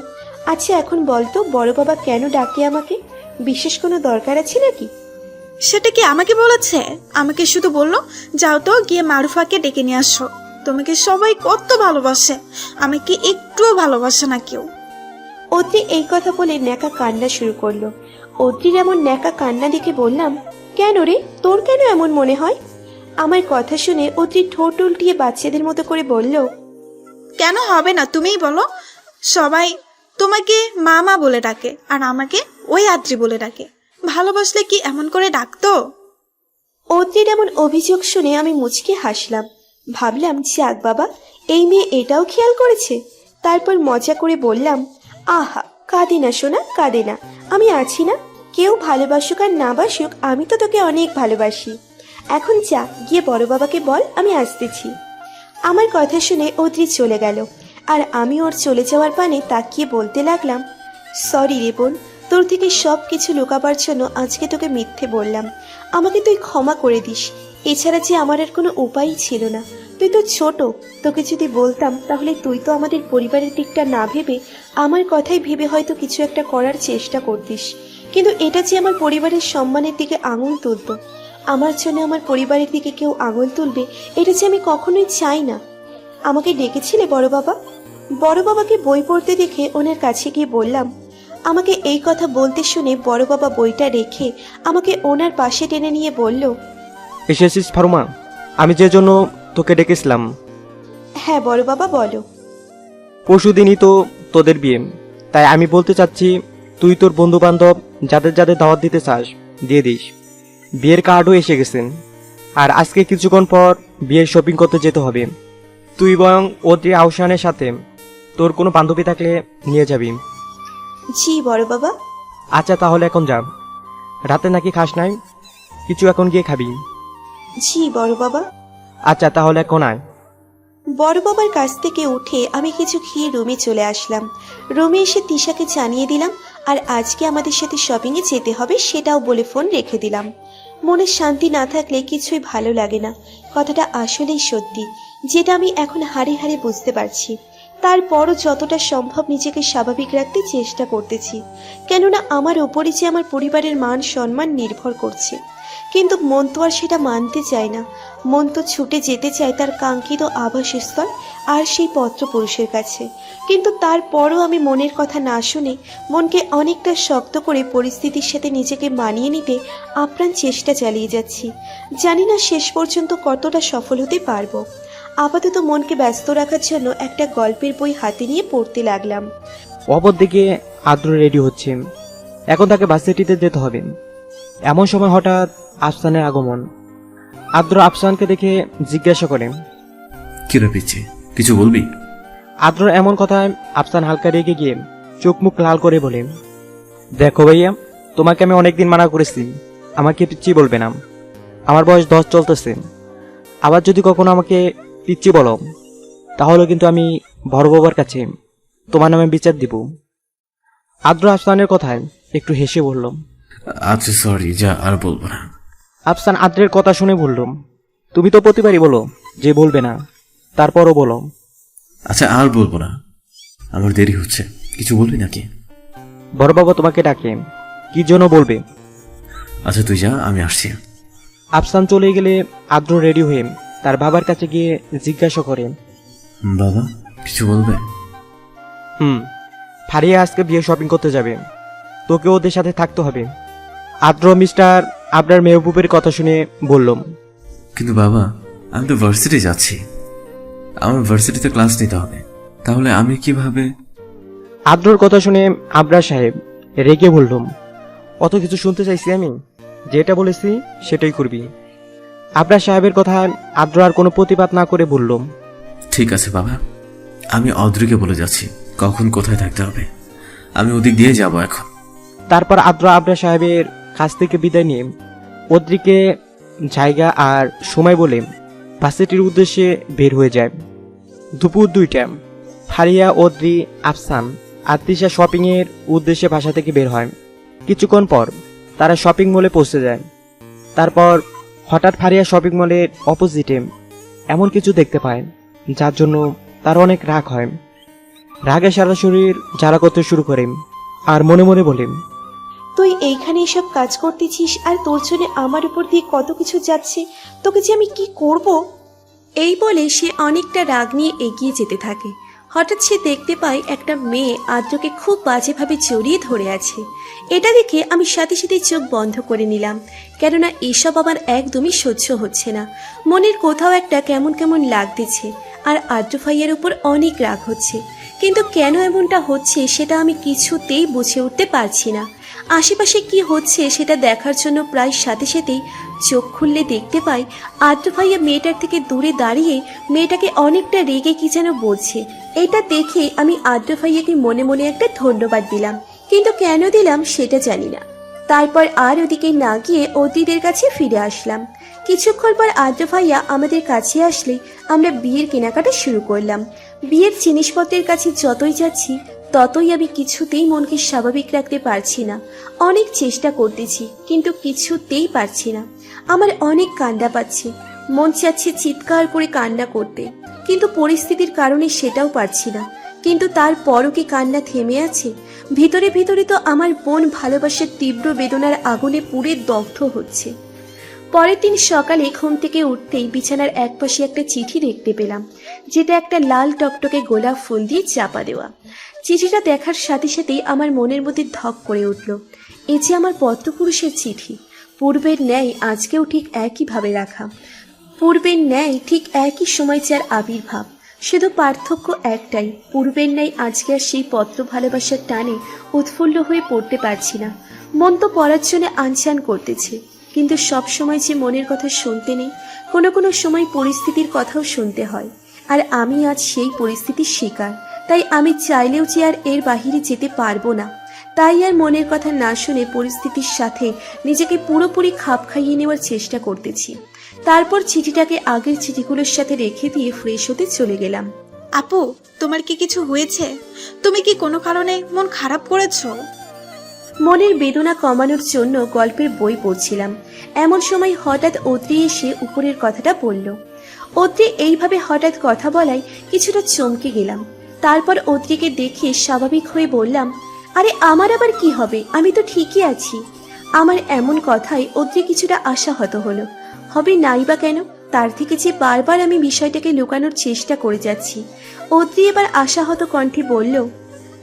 আচ্ছা এখন বলতো বড় বাবা কেন ডাকে আমাকে? বিশেষ কোনো দরকার আছে নাকি? সেটা কি আমাকে বলেছে? আমাকে শুধু বললো যাও তো গিয়ে মারুফাকে ডেকে নিয়ে আসো। তোমাকে সবাই কত ভালোবাসে, আমাকে একটুও ভালোবাসে না কেউ। অদ্রি এই কথা বলে ন্যাকা কান্না শুরু করলো। অদ্রির এমন ন্যাকা কান্না দেখে বললাম, কেন রে, তোর কেন এমন মনে হয়? আমার কথা শুনে অদ্রি ঠোঁট উল্টিয়ে বাচ্চাদের মতো করে বলল, কেন হবে না তুমিই বলো। সবাই তোমাকে মা মা বলে ডাকে আর আমাকে ওই আদ্রি বলে ডাকে। ভালোবাসলে কি এমন করে ডাকতো? অদ্রির এমন অভিযোগ শুনে আমি মুচকে হাসলাম। ভাবলাম, যাক বাবা, এই মেয়ে এটাও খেয়াল করেছে। তারপর মজা করে বললাম, আহা কাঁদে না সোনা, কাঁদে না, আমি আছি না। কেউ ভালোবাসুক আর না বাসুক, আমি তো তোকে অনেক ভালোবাসি। এখন যা গিয়ে বড় বাবাকে বল আমি আসতেছি। আমার কথা শুনে অদ্রি চলে গেল, আর আমি ওর চলে যাওয়ার পানে তাকিয়ে বলতে লাগলাম, সরি রে বোন, তোর থেকে সব কিছু লুকাবার জন্য আজকে তোকে মিথ্যে বললাম। আমাকে তুই ক্ষমা করে দিস। এছাড়া যে আমার আর কোনো উপায়ই ছিল না। তুই তো ছোট, তোকে যদি বলতাম তাহলে তুই তো আমাদের পরিবারের দিকটা না ভেবে আমার কথাই ভেবে হয়তো কিছু একটা করার চেষ্টা করতিস। কিন্তু এটা যে আমার পরিবারের সম্মানের দিকে আঙুল তুলতো, আমার জন্য আমার পরিবারের দিকে কেউ আঙুল তুলবে, এটা যে আমি কখনোই চাই না। আমাকে ডেকেছিলে বড় বাবা? বড় বাবাকে বই পড়তে দেখে ওনার কাছে গিয়ে বললাম। আমাকে এই কথা বলতে শুনে বড় বাবা বইটা রেখে আমাকে ওনার পাশে টেনে নিয়ে বলল, এসেছিস ফারুমা? আমি যে জন্য তোকে ডেকেছিলাম। হ্যাঁ বড় বাবা বলো। পরশুদিনই তো তোদের বিয়ে, তাই আমি বলতে চাচ্ছি তুই তোর বন্ধু বান্ধব যাদের যাদের দাওয়াত দিতে চাস দিয়ে দিস। বিয়ের কার্ডও এসে গেছেন, আর আজকে কিছুক্ষণ পর বিয়ের শপিং করতে যেতে হবে। তুই বরং অদ্রি আহসানের সাথে তোর কোনো বান্ধবী থাকলে নিয়ে যাবি। জি বড় বাবা। আচ্ছা তাহলে এখন যা, রাতে নাকি খাস নাই, কিছু এখন গিয়ে খাবি। জি বড় বাবা। আচ্ছা তাহলে এখন আয়। বড় বাবার কাছ থেকে উঠে আমি কিছু খেয়ে রুমে চলে আসলাম। রুমে এসে তিশাকে জানিয়ে দিলাম, আর আজকে আমাদের সাথে শপিংয়ে যেতে হবে সেটাও বলে ফোন রেখে দিলাম। মনে শান্তি না থাকলে কিছুই ভালো লাগে না, কথাটা আসলেই সত্যি, যেটা আমি এখন হাড়ে হাড়ে বুঝতে পারছি। তারপরও যতটা সম্ভব নিজেকে স্বাভাবিক রাখতে চেষ্টা করতেছি, কেননা আমার ওপরে যে আমার পরিবারের মান সম্মান নির্ভর করছে। কিন্তু মন তো আর সেটা মানতে চায় না। মন তো ছুটে যেতে চায় তার কাঙ্ক্ষিত আবাসস্থল আর সেই পত্রপুরুষের কাছে। কিন্তু তারপরও আমি মনের কথা না শুনে মনকে অনেকটা শক্ত করে পরিস্থিতির সাথে নিজেকে মানিয়ে নিতে আপ্রাণ চেষ্টা চালিয়ে যাচ্ছি। জানি না শেষ পর্যন্ত কতটা সফল হতে পারবো। আপাতত মনকে ব্যস্ত রাখার জন্য একটা গল্পের বই হাতে নিয়ে পড়তে লাগলাম। অপর দিকে আদ্র রেডি হচ্ছে, এখন তাকে ভার্সিটিতে যেতে হবে। এমন সময় হঠাৎ আফসানের আগমন। আদ্র আফসানকে দেখে জিজ্ঞাসা করে, কি রে পিচ্ছি, কিছু বলবি? আদ্র এমন কথায় আফসান হালকা রেগে গিয়ে চোখ মুখ লাল করে বলে, দেখো ভাইয়া, তোমাকে আমি অনেকদিন মানা করেছি আমাকে পিচ্ছি বলবে না। আমার বয়স 10 চলতেছে, আবার যদি কখনো আমাকে পিচ্ছি বলো তাহলে কিন্তু আমি বড় বাবার কাছে তোমার নামে বিচার দিব। আদ্র আফসানের কথায় একটু হেসে বলল, আচ্ছা সরি, যা আর বলবো না। আফসান আদ্রের কথা শুনে বলল, তুমি তো প্রতিবারই বলো যে বলবে না, তারপরও বলো। আচ্ছা আর বলবো না, আমার দেরি হচ্ছে, কিছু বলবি নাকি? বড় বাবা তোমাকে ডাকে, কি জন্য বলবে? আচ্ছা তুই যা, আমি আসছি। আফসান চলে গেলে আদ্র রেডি হয়ে তার বাবার কাছে গিয়ে জিজ্ঞাসা করে, বাবা কিছু বলবে? ফারিয়া আজকে বিয়ে শপিং করতে যাবে, তোকে ওদের সাথে থাকতে হবে। আদ্র মিস্টার আবরার মেহবুবের কথা শুনে বললাম, কিন্তু বাবা আমি তো ভার্সিটি যাচ্ছি, আমার ভার্সিটিতে ক্লাস নিতে হবে, তাহলে আমি কিভাবে? আদ্রর কথা শুনে আবরার সাহেব রেগে বললাম, অত কিছু শুনতে চাইছি আমি? যেটা বলেছি সেটাই করবি। আবরার সাহেবের কথা আদ্র আর কোনো প্রতিবাদ না করে বললাম, ঠিক আছে বাবা, আমি অদ্রিকে বলে যাচ্ছি কখন কোথায় থাকতে হবে। আমি ওদিক দিয়ে যাব এখন। তারপর আদ্র আবরার সাহেবের কাছ থেকে বিদায় নিয়ে অদ্রিকে জায়গা আর সময় বলে ভার্সিটির উদ্দেশ্যে বের হয়ে যায়। দুপুর 2টা। ফারিয়া, অদ্রি, আফসান আর তৃষা শপিংয়ের উদ্দেশ্যে বাসা থেকে বের হয়। কিছুক্ষণ পর তারা শপিং মলে পৌঁছে যায়। তারপর হঠাৎ ফারিয়া শপিং মলের অপোজিটে এমন কিছু দেখতে পায় যার জন্য তার অনেক রাগ হয়। রাগে সারা শরীর জ্বালা করতে শুরু করে আর মনে মনে বলে, তুই এইখানে এসব কাজ করতেছিস আর তোর জন্য আমার উপর দিয়ে কত কিছু যাচ্ছে, তোকে যে আমি কি করব। এই বলে সে অনেকটা রাগ নিয়ে এগিয়ে যেতে থাকে। হঠাৎ সে দেখতে পায় একটা মেয়ে আদ্রকে খুব বাজেভাবে জড়িয়ে ধরে আছে। এটা দেখে আমি সাথে সাথে চোখ বন্ধ করে নিলাম, কেননা এসব আমার একদমই সহ্য হচ্ছে না। মনের কোথাও একটা কেমন কেমন লাগতেছে আর আদ্র ভাইয়ের উপর অনেক রাগ হচ্ছে, কিন্তু কেন এমনটা হচ্ছে সেটা আমি কিছুতেই বুঝে উঠতে পারছি না। আশেপাশে কি হচ্ছে সেটা দেখার জন্য প্রায় সাথে সাথেই চোখ খুললে দেখতে পাই আদ্র ভাইয়া মেয়েটার থেকে দূরে দাঁড়িয়ে মেয়েটাকে অনেকটা রেগে কি যেন বলছে। এটা দেখে আমি আদ্র ভাইয়াকে মনে মনে একটা ধন্যবাদ দিলাম, কিন্তু কেন দিলাম সেটা জানি না। তারপর আর ওদিকে না গিয়ে অতিথিদের কাছে ফিরে আসলাম। কিছুক্ষণ পর আদ্র ভাইয়া আমাদের কাছে আসলে আমরা বিয়ের কেনাকাটা শুরু করলাম। বিয়ের জিনিসপত্রের কাছে যতই যাচ্ছি ততই আমি কিছুতেই মনকে স্বাভাবিক রাখতে পারছি না। অনেক চেষ্টা করতেছি কিন্তু কিছুতেই পারছি না। আমার অনেক কান্না পাচ্ছে, মন চাচ্ছে চিৎকার করে কান্না করতে, কিন্তু পরিস্থিতির কারণে সেটাও পারছি না। কিন্তু তারপরও কি কান্না থেমে আছে? ভিতরে ভিতরে তো আমার বোন ভালোবাসার তীব্র বেদনার আগুনে পুড়ে দগ্ধ হচ্ছে। পরের দিন সকালে ঘুম থেকে উঠতেই বিছানার একপাশে একটা চিঠি দেখতে পেলাম, যেটা একটা লাল টকটকে গোলাপ ফুল দিয়ে চাপা দেওয়া। চিঠিটা দেখার সাথে সাথেই আমার মনের মধ্যে ধক করে উঠল। এ যে আমার পত্রপুরুষের চিঠি, পূর্বের ন্যায় আজকেও ঠিক একইভাবে রাখা, পূর্বের ন্যায় ঠিক একই সময় যার আবির্ভাব। শুধু পার্থক্য একটাই, পূর্বের ন্যায় আজকে আর সেই পত্র ভালোবাসার টানে উৎফুল্ল হয়ে পড়তে পারছি না। মন তো পড়ার জন্য আনচান করতেছে, কিন্তু সব সময় যে মনের কথা শুনতে নেই, কোনো কোনো সময় পরিস্থিতির কথাও শুনতে হয়। আর আমি আজ সেই পরিস্থিতির শিকার, তাই আমি চাইলেও যে আর এর বাহিরে যেতে পারবো না। তাই আর মনের কথা না শুনে পরিস্থিতির সাথে নিজেকে পুরোপুরি খাপ খাইয়ে নেওয়ার চেষ্টা করতেছি। তারপর চিঠিটাকে আগের চিঠিগুলোর সাথে রেখে দিয়ে ফ্রেশ হতে চলে গেলাম। আপু, তোমার কি কিছু হয়েছে? তুমি কি কোনো কারণে মন খারাপ করেছো? মনের বেদনা কমানোর জন্য গল্পের বই পড়ছিলাম, এমন সময় হঠাৎ অদ্রি এসে উপরের কথাটা বলল। অদ্রি এইভাবে হঠাৎ কথা বলায় কিছুটা চমকে গেলাম। তারপর অদ্রিকে দেখে স্বাভাবিক হয়ে বললাম, আরে আমার আবার কি হবে, আমি তো ঠিকই আছি। আমার এমন কথায় অদ্রি কিছুটা আশাহত হলো। হবে নাই বা কেন, তার থেকে যে বারবার আমি বিষয়টাকে লুকানোর চেষ্টা করে যাচ্ছি। অদ্রি এবার আশাহত কণ্ঠে বলল,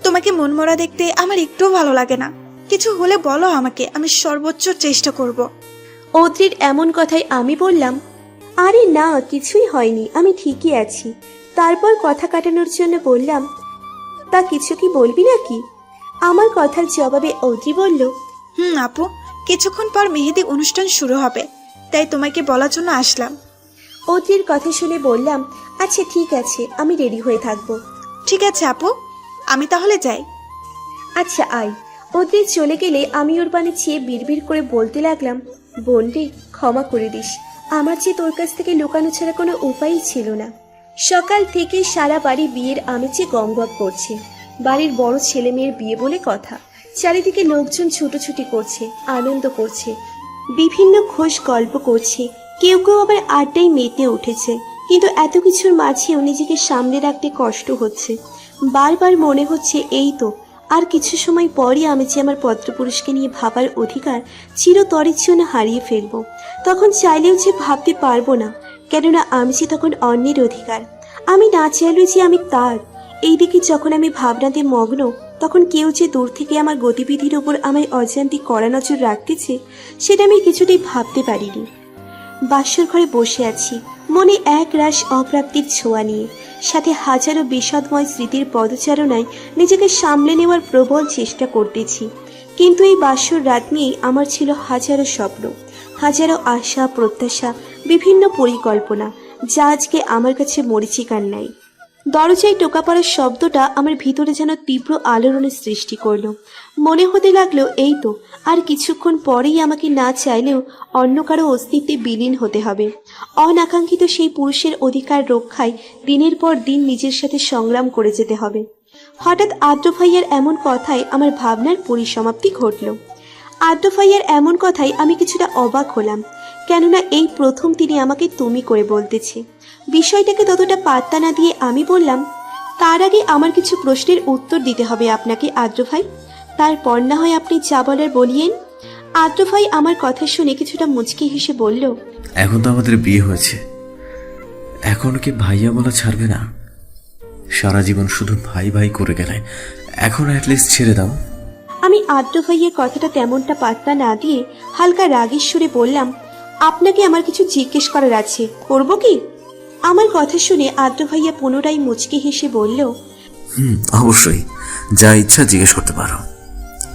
তোমাকে মনমরা দেখতে আমার একটুও ভালো লাগে না। কিছু হলে বলো আমাকে, আমি সর্বোচ্চ চেষ্টা করব। অদ্রির এমন কথায় আমি বললাম, আরে না, কিছুই হয়নি, আমি ঠিকই আছি। তারপর কথা কাটানোর জন্য বললাম, তা কিছু কি বলবি নাকি? আমার কথার জবাবে অদ্রি বলল, আপু, কিছুক্ষণ পর মেহেদি অনুষ্ঠান শুরু হবে, তাই তোমাকে বলার জন্য আসলাম। অদ্রির কথা শুনে বললাম, আচ্ছা ঠিক আছে, আমি রেডি হয়ে থাকবো। ঠিক আছে আপু, আমি তাহলে যাই। আচ্ছা আয়। অদ্রি চলে গেলে আমি ওর পানে চেয়ে বিড়বিড় করে বলতে লাগলাম, বোন রে, ক্ষমা করে দিস, আমার যে তোর কাছ থেকে লুকানো ছাড়া কোনো উপায়ই ছিল না। সকাল থেকে সারা বাড়ি বিয়ের আমেজে গমগম করছে। বাড়ির বড় ছেলে মেয়ের বিয়ে বলে কথা, চারিদিকে লোকজন ছুটোছুটি করছে, আনন্দ করছে, বিভিন্ন খোশ গল্প করছে, কেউ কেউ আবার আড্ডায় মেতে উঠেছে। কিন্তু এত কিছুর মাঝেও নিজেকে সামনে রাখতে কষ্ট হচ্ছে। বারবার মনে হচ্ছে এই তো আর কিছু সময় পরই আমি যে আমার পত্রপুরুষকে নিয়ে ভাবার অধিকার চিরতরের জন্য হারিয়ে ফেলবো। তখন চাইলেও যে ভাবতে পারবো না, কেননা আমি যে তখন অন্যের অধিকার, আমি না চাইলেও যে আমি তার। এইদিকে যখন আমি ভাবনাতে মগ্ন, তখন কেউ যে দূর থেকে আমার গতিবিধির ওপর আমায় অজান্তে কড়া নজর রাখতেছে, সেটা আমি কিছুতেই ভাবতে পারিনি। বাসর ঘরে বসে আছি, মনে এক রাশ অপ্রাপ্তির ছোঁয়া নিয়ে, সাথে হাজারো বিষাদময় স্মৃতির পদচারণায় নিজেকে সামলে নেওয়ার প্রবল চেষ্টা করতেছি। কিন্তু এই বাসর রাত নিয়েই আমার ছিল হাজারো স্বপ্ন, হাজারো আশা প্রত্যাশা, বিভিন্ন পরিকল্পনা, যা আজকে আমার কাছে মরীচিকার নাই। দরজায় টোকা পড়ার শব্দটা আমার ভিতরে যেন তীব্র আলোড়নের সৃষ্টি করলো। মনে হতে লাগলো এই তো আর কিছুক্ষণ পরেই আমাকে না চাইলেও অন্য কারো অস্তিত্বে বিলীন হতে হবে। অনাকাঙ্ক্ষিত সেই পুরুষের অধিকার রক্ষায় দিনের পর দিন নিজের সাথে সংগ্রাম করে যেতে হবে। হঠাৎ আদ্র ভাইয়ার এমন কথায় আমার ভাবনার পরিসমাপ্তি ঘটল। আদ্র ভাইয়ার এমন কথায় আমি কিছুটা অবাক হলাম, কেননা এই প্রথম তিনি আমাকে তুমি করে বলতেছে। বিষয়টাকে ততটা পাত্তা না দিয়ে আমি বললাম, তার আগে আমার কিছু প্রশ্নের উত্তর দিতে হবে আপনাকে আদ্র ভাই, তারপর না হয় আপনি যা বলার বলিয়েন। আদ্র ভাই আমার কথা শুনে কিছুটা মুচকি হেসে বলল, এখন তো আমাদের বিয়ে হয়েছে, এখন কি ভাইয়া বলা ছাড়বে না? সারা জীবন শুধু ভাই ভাই করে গেলে, এখন অ্যাটলিস্ট ছেড়ে দাও। আমি আদ্র ভাইয়ের কথাটা তেমনটা পাত্তা না দিয়ে হালকা রাগের সুরে বললাম, আপনাকে আমার কিছু জিজ্ঞেস করার আছে, করব কি? আমার কথা শুনে আদ্র ভাইয়া পুনরায় মুচকি হেসে বলল, অবশ্যই, যা ইচ্ছা জিজ্ঞেস করতে পারো।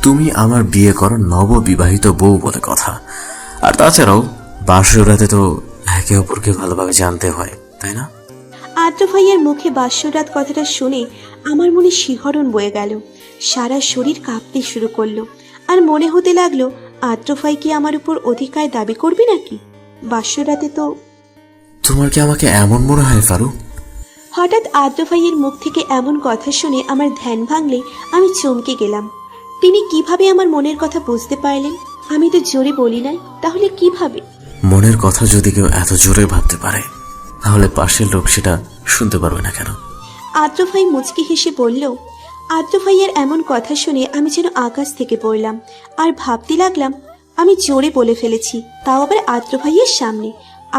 তুমি আমার বিয়ে করা নববিবাহিত বউ বলে কথা, আর তাছাড়াও বাসরাতে তো একে অপরকে ভালোভাবে জানতে হয়, তাই না? আদ্র ভাইয়ার মুখে বাস্যরাত কথাটা শুনে আমার মনে শিহরণ বয়ে গেল, সারা শরীর কাঁপতে শুরু করলো, আর মনে হতে লাগলো আদ্র ভাই কি আমার উপর অধিকার দাবি করবে নাকি? বাস্যরাতে তো। তোমার কি আমাকে এমন মনে হয় ফারুক? হঠাৎ আদ্র ভাইয়ের মুখ থেকে এমন কথা শুনে আমার ধ্যান ভাঙলে আমি চমকে গেলাম। তিনি কিভাবে আমার মনের কথা বুঝতে পারলেন? আমি তো জোরে বলি নাই, তাহলে কিভাবে? মনের কথা যদি কেউ এত জোরে ভাবতে পারে, তাহলে পাশের লোক সেটা শুনতে পারবে না কেন? আদ্র ভাই মুচকি হেসে বলল। আদ্র ভাইয়ের এমন কথা শুনে আমি যেন আকাশ থেকে পড়লাম, আর ভাবতে লাগলাম আমি জোরে বলে ফেলেছি, তাও আবার আদ্র ভাইয়ের সামনে।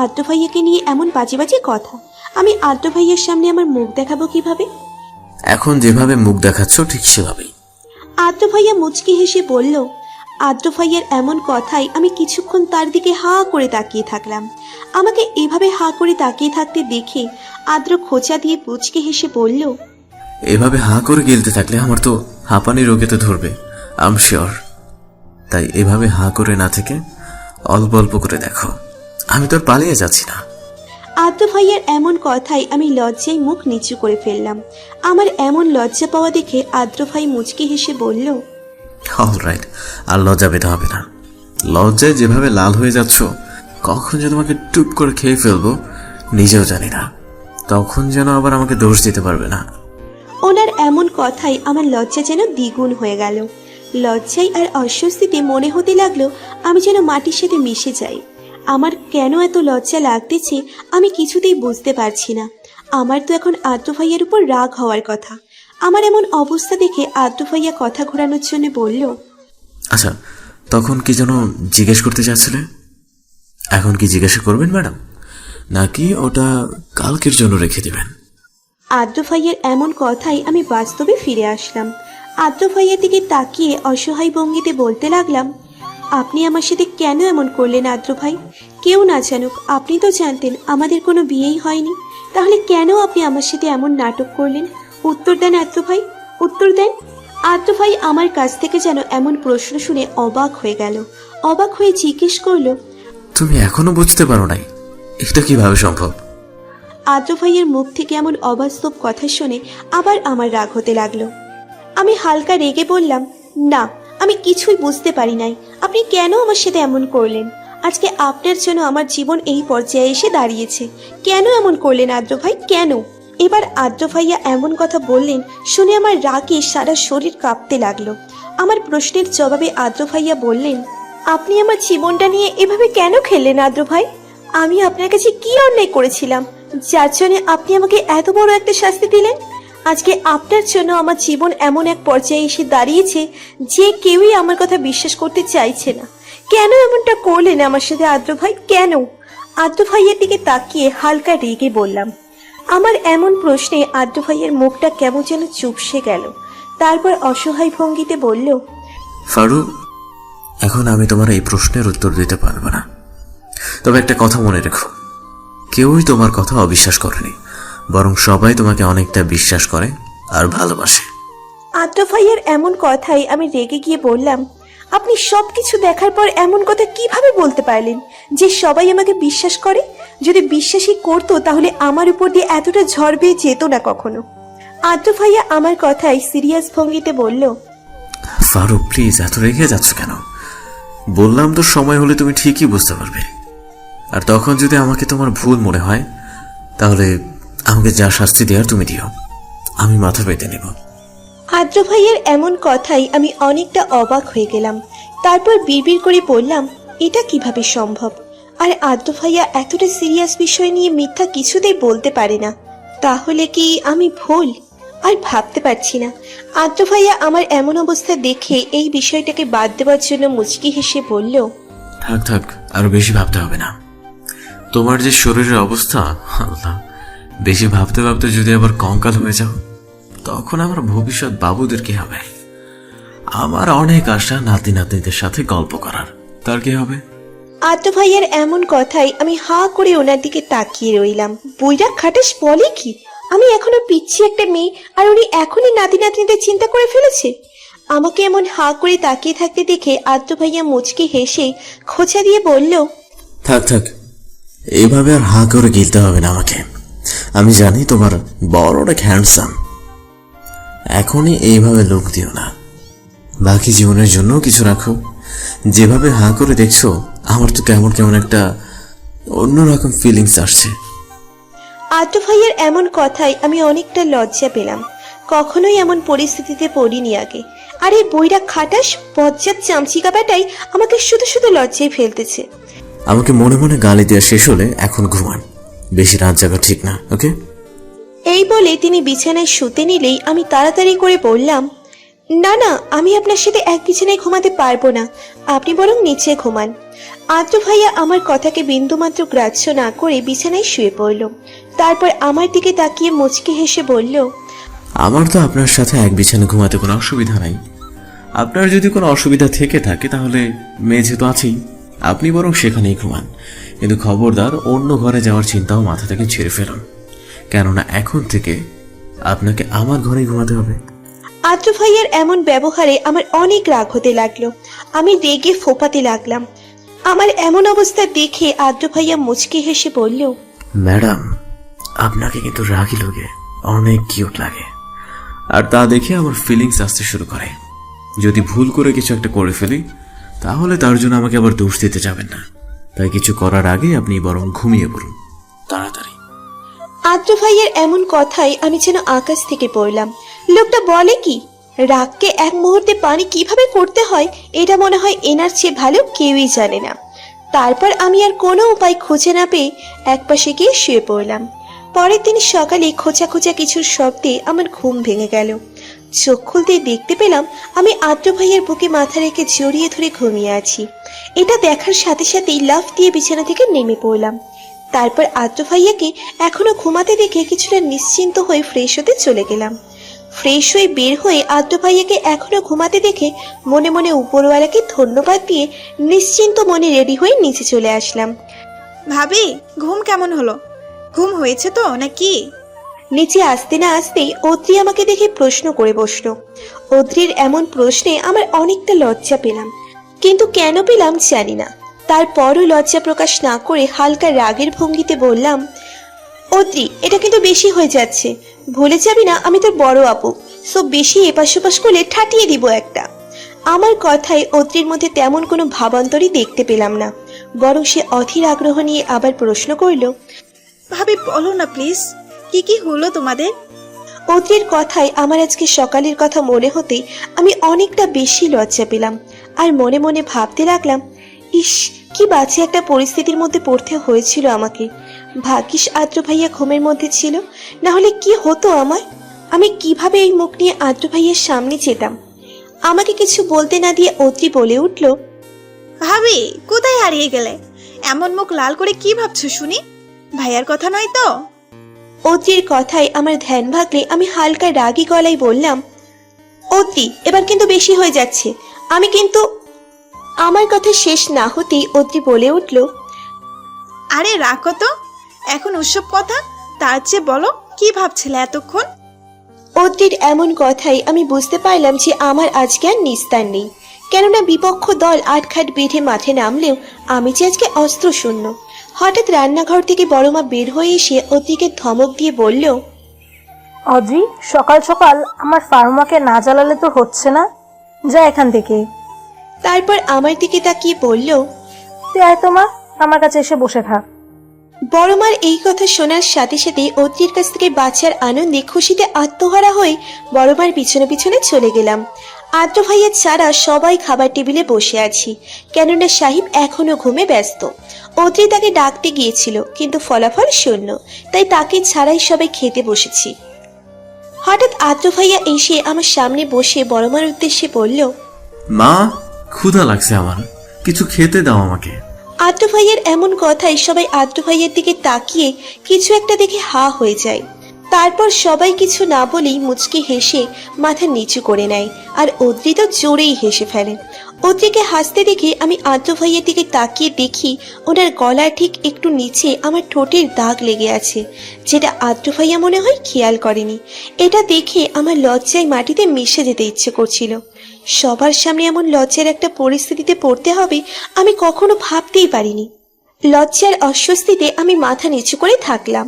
আদ্র ভাইয়াকে নিয়ে এমন বাজে বাজে কথা, আমি আদ্র ভাইয়ের সামনে আমার মুখ দেখাবো কিভাবে? এখন যেভাবে মুখ দেখাচ্ছ ঠিক সেভাবেই। আদ্র ভাইয়া মুচকি হেসে বলল। আদ্র ভাইয়ের এমন কথায় আমি কিছুক্ষণ তার দিকে হা করে তাকিয়ে থাকলাম। আমাকে এভাবে হা করে তাকিয়ে থাকতে দেখে আদ্র খোঁচা দিয়ে মুচকি হেসে বলল, এভাবে হাঁ করে গেলতে থাকলে আমার তো হাঁপানি রোগেতে ধরবে, আই এম শিওর। তাই এভাবে হাঁ করে না থেকে অল্প অল্প করে দেখো, আমি তো আর পালিয়ে যাচ্ছি না। আদ্র ভাইয়ের এমন কথায় আমি লজ্জায় মুখ নিচু করে ফেললাম। আমার এমন লজ্জা পাওয়া দেখে আদ্র ভাই মুচকি হেসে বলল, অলরাইট, আর লজ্জা পেতে হবে না। লজ্জায় যেভাবে লাল হয়ে যাচ্ছ, কখন যে তোমাকে টুপ করে খেয়ে ফেলবো নিজেও জানি না, তখন যেন আবার আমাকে দোষ দিতে পারবে না। ওনার এমন কথায় আমার লজ্জা যেন দ্বিগুণ হয়ে গেল। লজ্জায় আর অস্বস্তিতে মনে হতে লাগলো আমি যেন মাটির সাথে মিশে যাই। আমার কেন এত লজ্জা লাগতেছে আমি কিছুতেই বুঝতে পারছি না। আমার তো এখন আদ্র ভাইয়ার উপর রাগ হওয়ার কথা। আমার এমন অবস্থা দেখে আদ্র ভাইয়া কথা ঘোরানোর জন্য বলল, আচ্ছা, তখন কি যেন জিজ্ঞেস করতে চাচ্ছিলে? এখন কি জিজ্ঞাসা করবেন ম্যাডাম, নাকি ওটা কালকের জন্য রেখে দেবেন? আদ্র ভাইয়ের এমন কথাই আমি বাস্তবে ফিরে আসলাম। আদ্র ভাইয়ের দিকে তাকিয়ে অসহায় ভঙ্গিতে বলতে লাগলাম, আপনি আমার সাথে কেন এমন করলেন আদ্র ভাই? কেউ না জানুক, আপনি তো জানতেন আমাদের কোনো বিয়েই হয়নি, তাহলে কেন আপনি আমার সাথে এমন নাটক করলেন? উত্তর দেন আদ্র ভাই, উত্তর দেন। আদ্র ভাই আমার কাছ থেকে যেন এমন প্রশ্ন শুনে অবাক হয়ে গেল। অবাক হয়ে জিজ্ঞেস করলো, তুমি এখনো বুঝতে পারো নাই? এটা কিভাবে সম্ভব? আদ্র ভাইয়ের মুখ থেকে এমন অবাস্তব কথা শুনে আবার আমার রাগ হতে লাগলো। আমি হালকা রেগে বললাম, না, আমি কিছুই বুঝতে পারি নাই। আপনি কেন আমার সাথে এমন করলেন? আজকে আপনার জন্য আমার জীবন এই পর্যায়ে এসে দাঁড়িয়েছে। কেন এমন করলেন আদ্র ভাই, কেন? এবার আদ্র ভাইয়া এমন কথা বললেন শুনে আমার রাগে সারা শরীর কাঁপতে লাগলো। আমার প্রশ্নের জবাবে আদ্র ভাইয়া বললেন, আপনি আমার জীবনটা নিয়ে এভাবে কেন খেললেন আদ্র ভাই? আমি আপনার কাছে কি অন্যায় করেছিলাম যার জন্য আপনি আমাকে এত বড় একটা শাস্তি দিলেন? আজকে আপনার জন্য আমার জীবন এমন এক পর্যায়ে এসে দাঁড়িয়েছে যে কেউই আমার কথা বিশ্বাস করতে চাইছে না। কেন এমনটা করলেন আমার সাথে আদ্র ভাই, কেন? আদ্র ভাইয়ের দিকে তাকিয়ে হালকা রেগে বললাম। আমার এমন প্রশ্নে আদ্র ভাইয়ের মুখটা কেমন যেন চুপসে গেল। তারপর অসহায় ভঙ্গিতে বলল, ফারুক, এখন আমি তোমার এই প্রশ্নের উত্তর দিতে পারবো না, তবে একটা কথা মনে রেখো, কেউই তোমার কথা অবিশ্বাস করেনি, বরং সবাই তোমাকে অনেকটা বিশ্বাস করে আর ভালোবাসে। আদ্র ভাইয়ের এমন কথাই আমি রেগে গিয়ে বললাম, আপনি সবকিছু দেখার পর এমন কথা কিভাবে বলতে পারলেন যে সবাই আমাকে বিশ্বাস করে? যদি বিশ্বাসই করতো তাহলে আমার উপর দিয়ে এতটা ঝড় বেয়ে যেত না কখনো। আদ্র ভাইয়া আমার কথায় সিরিয়াস ভঙ্গিতে বলল, ফারুক প্লিজ এত রেগে যাচ্ছ কেন? বললাম তো সময় হলে তুমি ঠিকই বুঝতে পারবে। আর তখন যদি আমাকে তোমার ভুল মনে হয় তাহলে আমাকে যা শাস্তি দেওয়ার তুমি দিও, আমি মাথা পেতে নেব। আদ্র ভাইয়ের এমন কথাই আমি অনেকটা অবাক হয়ে গেলাম। তারপর বিড়বিড় করে বললাম, এটা কিভাবে সম্ভব? আর আদ্র ভাইয়া এতটা সিরিয়াস বিষয় নিয়ে মিথ্যা কিছুতেই বলতে পারে না। তাহলে কি আমি ভুল? আর ভাবতে পারছি না। আদ্র ভাইয়া আমার এমন অবস্থা দেখে এই বিষয়টাকে বাদ দেওয়ার জন্য মুচকি হেসে বলল, থাক থাক, আরো বেশি ভাবতে হবে না। তোমার যে শরীরের অবস্থা, আল্লাহ, বেশি ভাবতে ভাবতে যদি আবার কঙ্কাল হয়ে যাও তখন আমার ভবিষ্যৎ বাবুদের কি হবে? আমার অনেক আশা নাতি নাতনিদের সাথে গল্প করার, তার কি হবে? আদ্র ভাইয়ার এমন কথাই আমি হা করে ওনার দিকে তাকিয়ে রইলাম। বুইরা খাটাস বলে কি? আমি এখনো পিচ্ছি একটা মেয়ে আর উনি এখনই নাতি নাতনিদের চিন্তা করে ফেলেছে। আমাকে এমন হা করে তাকিয়ে থাকতে দেখে আদ্র ভাইয়া মুচকি হেসে খোঁচা দিয়ে বলল, থাক থাক, এইভাবে আর হা করে গিলতে হবে না আমাকে। আমি জানি তোমার বড় অনেক হ্যান্ডসাম, এখনই এইভাবে লোক দিও না। বাকি জীবনের জন্য কিছু রাখো। যেভাবে হা করে দেখছো আমার তো কেমন কেমন একটা অন্যরকম ফিলিংস আসছে। আদ্র ভাইয়ের এমন কথাই আমি অনেকটা লজ্জা পেলাম। কখনোই এমন পরিস্থিতিতে পড়িনি আগে। আর এই বইরা খাটাস বজ্জাত চামচিকা বেটাই আমাকে শুধু শুধু লজ্জায় ফেলতেছে। আমাকে মনে মনে গালি দেওয়া শেষ হলে এখন ঘুমান, বেশি রাত জাগা ঠিক না, ওকে? এই বলে তিনি বিছানায় শুতে নিলেই আমি তাড়াতাড়ি করে বললাম, না না, আমি আপনার সাথে এক বিছানায় ঘুমাতে পারবো না, আপনি বরং নিচে ঘুমান। আদ্র ভাইয়া আমার কথাকে বিন্দুমাত্র গ্রাহ্য না করে বিছানায় শুয়ে পড়ল। তারপর আমার দিকে তাকিয়ে মুচকি হেসে বলল, আমার তো আপনার সাথে এক বিছানা ঘুমাতে কোনো অসুবিধা নাই। আপনার যদি কোনো অসুবিধা থেকে থাকে তাহলে মেঝে তো আছেই, আপনি বরং সেখানেই ঘুমান। কিন্তু খবরদার অন্য ঘরে যাওয়ার চিন্তাও মাথা থেকে ছেড়ে ফেলুন, কেননা এখন থেকে আপনাকে আমার ঘরেই ঘুমাতে হবে। আদ্র ভাইয়ার এমন ব্যবহারে আমার অনেক রাগ হতে লাগলো। আমি রেগে ফোপাতে লাগলাম। আমার এমন অবস্থা দেখে আদ্র ভাইয়া মুচকি হেসে বলল, ম্যাডাম, আপনাকে কিন্তু রাগি লোকে অনেক কিউট লাগে। আর তা দেখে আমার ফিলিংস আসতে শুরু করে। যদি ভুল করে কিছু একটা করে ফেলি তাহলে তার জন্য আমাকে আবার দোষ দিতে যাবেন না। তাই কিছু করার আগে আপনি বরং ঘুমিয়ে পড়ুন তাড়াতাড়ি। আদ্র ভাইয়ের এমন কথাই আমি যেন আকাশ থেকে পড়লাম। লোকটা বলে কি, রাগকে এক মুহূর্তে পানি কিভাবে করতে হয় এটা মনে হয় এনার চেয়ে ভালো কেউই জানে না। তারপর আমি আর কোনো উপায় খুঁজে না পেয়ে একপাশে গিয়ে শুয়ে পড়লাম। পরের দিন সকালে খোঁচা খোঁচা কিছুর শব্দে আমার ঘুম ভেঙে গেল। চোখ খুলতে দেখতে পেলাম আমি আদ্র ভাইয়ের বুকে মাথা রেখে জড়িয়ে ধরে ঘুমিয়ে আছি। এটা দেখার সাথে সাথেই লাফ দিয়ে বিছানা থেকে নেমে পড়লাম। তারপর আদ্র ভাইয়াকে এখনো ঘুমাতে দেখে কিছুটা নিশ্চিন্ত হয়ে ফ্রেশ হতে চলে গেলাম। ফ্রেশ হয়ে বের হয়ে আদ্র ভাইয়াকে এখনো ঘুমাতে দেখে মনে মনে উপরওয়ালাকে ধন্যবাদ দিয়ে নিশ্চিন্ত মনে রেডি হয়ে নিচে চলে আসলাম। ভাবি, ঘুম কেমন হলো? ঘুম হয়েছে তো নাকি? নিচে আসতে না আসতেই অদ্রি আমাকে দেখে প্রশ্ন করে বসলো। অদ্রির এমন প্রশ্নে আমার অনেকটা লজ্জা পেলাম, কিন্তু কেন পেলাম জানি না। তারপরও লজ্জা প্রকাশ না করে হালকা রাগের ভঙ্গিতে বললাম, অদ্রি, এটা কিন্তু বেশি হয়ে যাচ্ছে। ভুলে যাবি না আমি তোর বড় আপু, সো বেশি এপাশ ওপাশ করলে ঠাটিয়ে দিব একটা। আমার কথায় অদ্রির মধ্যে তেমন কোনো ভাবান্তরই দেখতে পেলাম না, বরং সে অধীর আগ্রহ নিয়ে আবার প্রশ্ন করলো, ভাবি বলো না প্লিজ, কি কি হলো তোমাদের? অদ্রির কথায় আমার আজকে সকালের কথা মনে হতেই আমি অনেকটা বেশি লজ্জা পেলাম। আর মনে মনে ভাবতে লাগলাম, ইস, কি বাজে একটা পরিস্থিতির মধ্যে পড়তে হয়েছিল আমাকে। ভাগ্যিস আদ্র ভাইয়া ঘুমের মধ্যে ছিল, না হলে কি হতো আমার? আমি কিভাবে এই মুখ নিয়ে আদ্র ভাইয়ার সামনে যেতাম? আমাকে কিছু বলতে না দিয়ে অদ্রি বলে উঠল, ভাবি কোথায় হারিয়ে গেলে? এমন মুখ লাল করে কি ভাবছো শুনি? ভাইয়ার কথা নয় তো? অদ্রির কথায় আমার ধ্যান ভাগলে আমি হালকা রাগী গলায় বললাম, অদ্রি, এবার কিন্তু বেশি হয়ে যাচ্ছে। আমি কিন্তু। আমার কথা শেষ না হতেই অদ্রি বলে উঠল, আরে রাখো তো এখন ওসব কথা, তার চেয়ে বলো কি ভাবছিলে এতক্ষণ? অদ্রির এমন কথাই আমি বুঝতে পারলাম যে আমার আজকে আর নিস্তার নেই। কেননা বিপক্ষ দল আটঘাট বেঁধে মাঠে নামলেও আমি যে আজকে অস্ত্র শূন্য। হঠাৎ রান্নাঘর থেকে বড় মা বের হয়ে এসে অদ্রিকে ধমক দিয়ে বলল, অদ্রি, সকাল সকাল আমার ফার্মাকে না জ্বালালে তো হচ্ছে না, যা এখান থেকে। তারপর আমার দিকে তাকিয়ে বলল, তুই আয় তো মা, আমার কাছে এসে বসে থাক। বড় মার এই কথা শোনার সাথে সাথে অদ্রির কাছ থেকে বাঁচার আনন্দে খুশিতে আত্মহারা হয়ে বড় মার পিছনে পিছনে চলে গেলাম। আদ্র ভাইয়া ছাড়া সবাই খাবার টেবিলে বসে আছি, কেননা সাহিব এখনো ঘুমে ব্যস্ত। অদ্রি তাকে ডাকতে গিয়েছিল, কিন্তু ফলাফল শূন্য, তাই তাকে ছাড়াই সবাই খেতে বসেছি। হঠাৎ আদ্র ভাইয়া এসে আমার সামনে বসে বড় মার উদ্দেশ্যে বলল, মা, ক্ষুধা লাগছে আমার, কিছু খেতে দাও আমাকে। আদ্র ভাইয়ের এমন কথায় সবাই আদ্র ভাইয়ের দিকে তাকিয়ে কিছু একটা দেখে হা হয়ে যায়। তারপর সবাই কিছু না বলেই মুচকি হেসে মাথা নিচু করে নেয়, আর অদ্রি তো জোরেই হেসে ফেলে। অদ্রিকে হাসতে দেখে আমি আদ্র ভাইয়ের দিকে তাকিয়ে দেখি ওনার গলার ঠিক একটু নিচে আমার ঠোঁটের দাগ লেগে আছে, যেটা আদ্র ভাইয়া মনে হয় খেয়াল করেনি। এটা দেখে আমার লজ্জায় মাটিতে মিশে যেতে ইচ্ছে করছিল। সবার সামনে এমন লজ্জার একটা পরিস্থিতিতে পড়তে হবে আমি কখনো ভাবতেই পারিনি। লজ্জার অস্বস্তিতে আমি মাথা নিচু করে থাকলাম।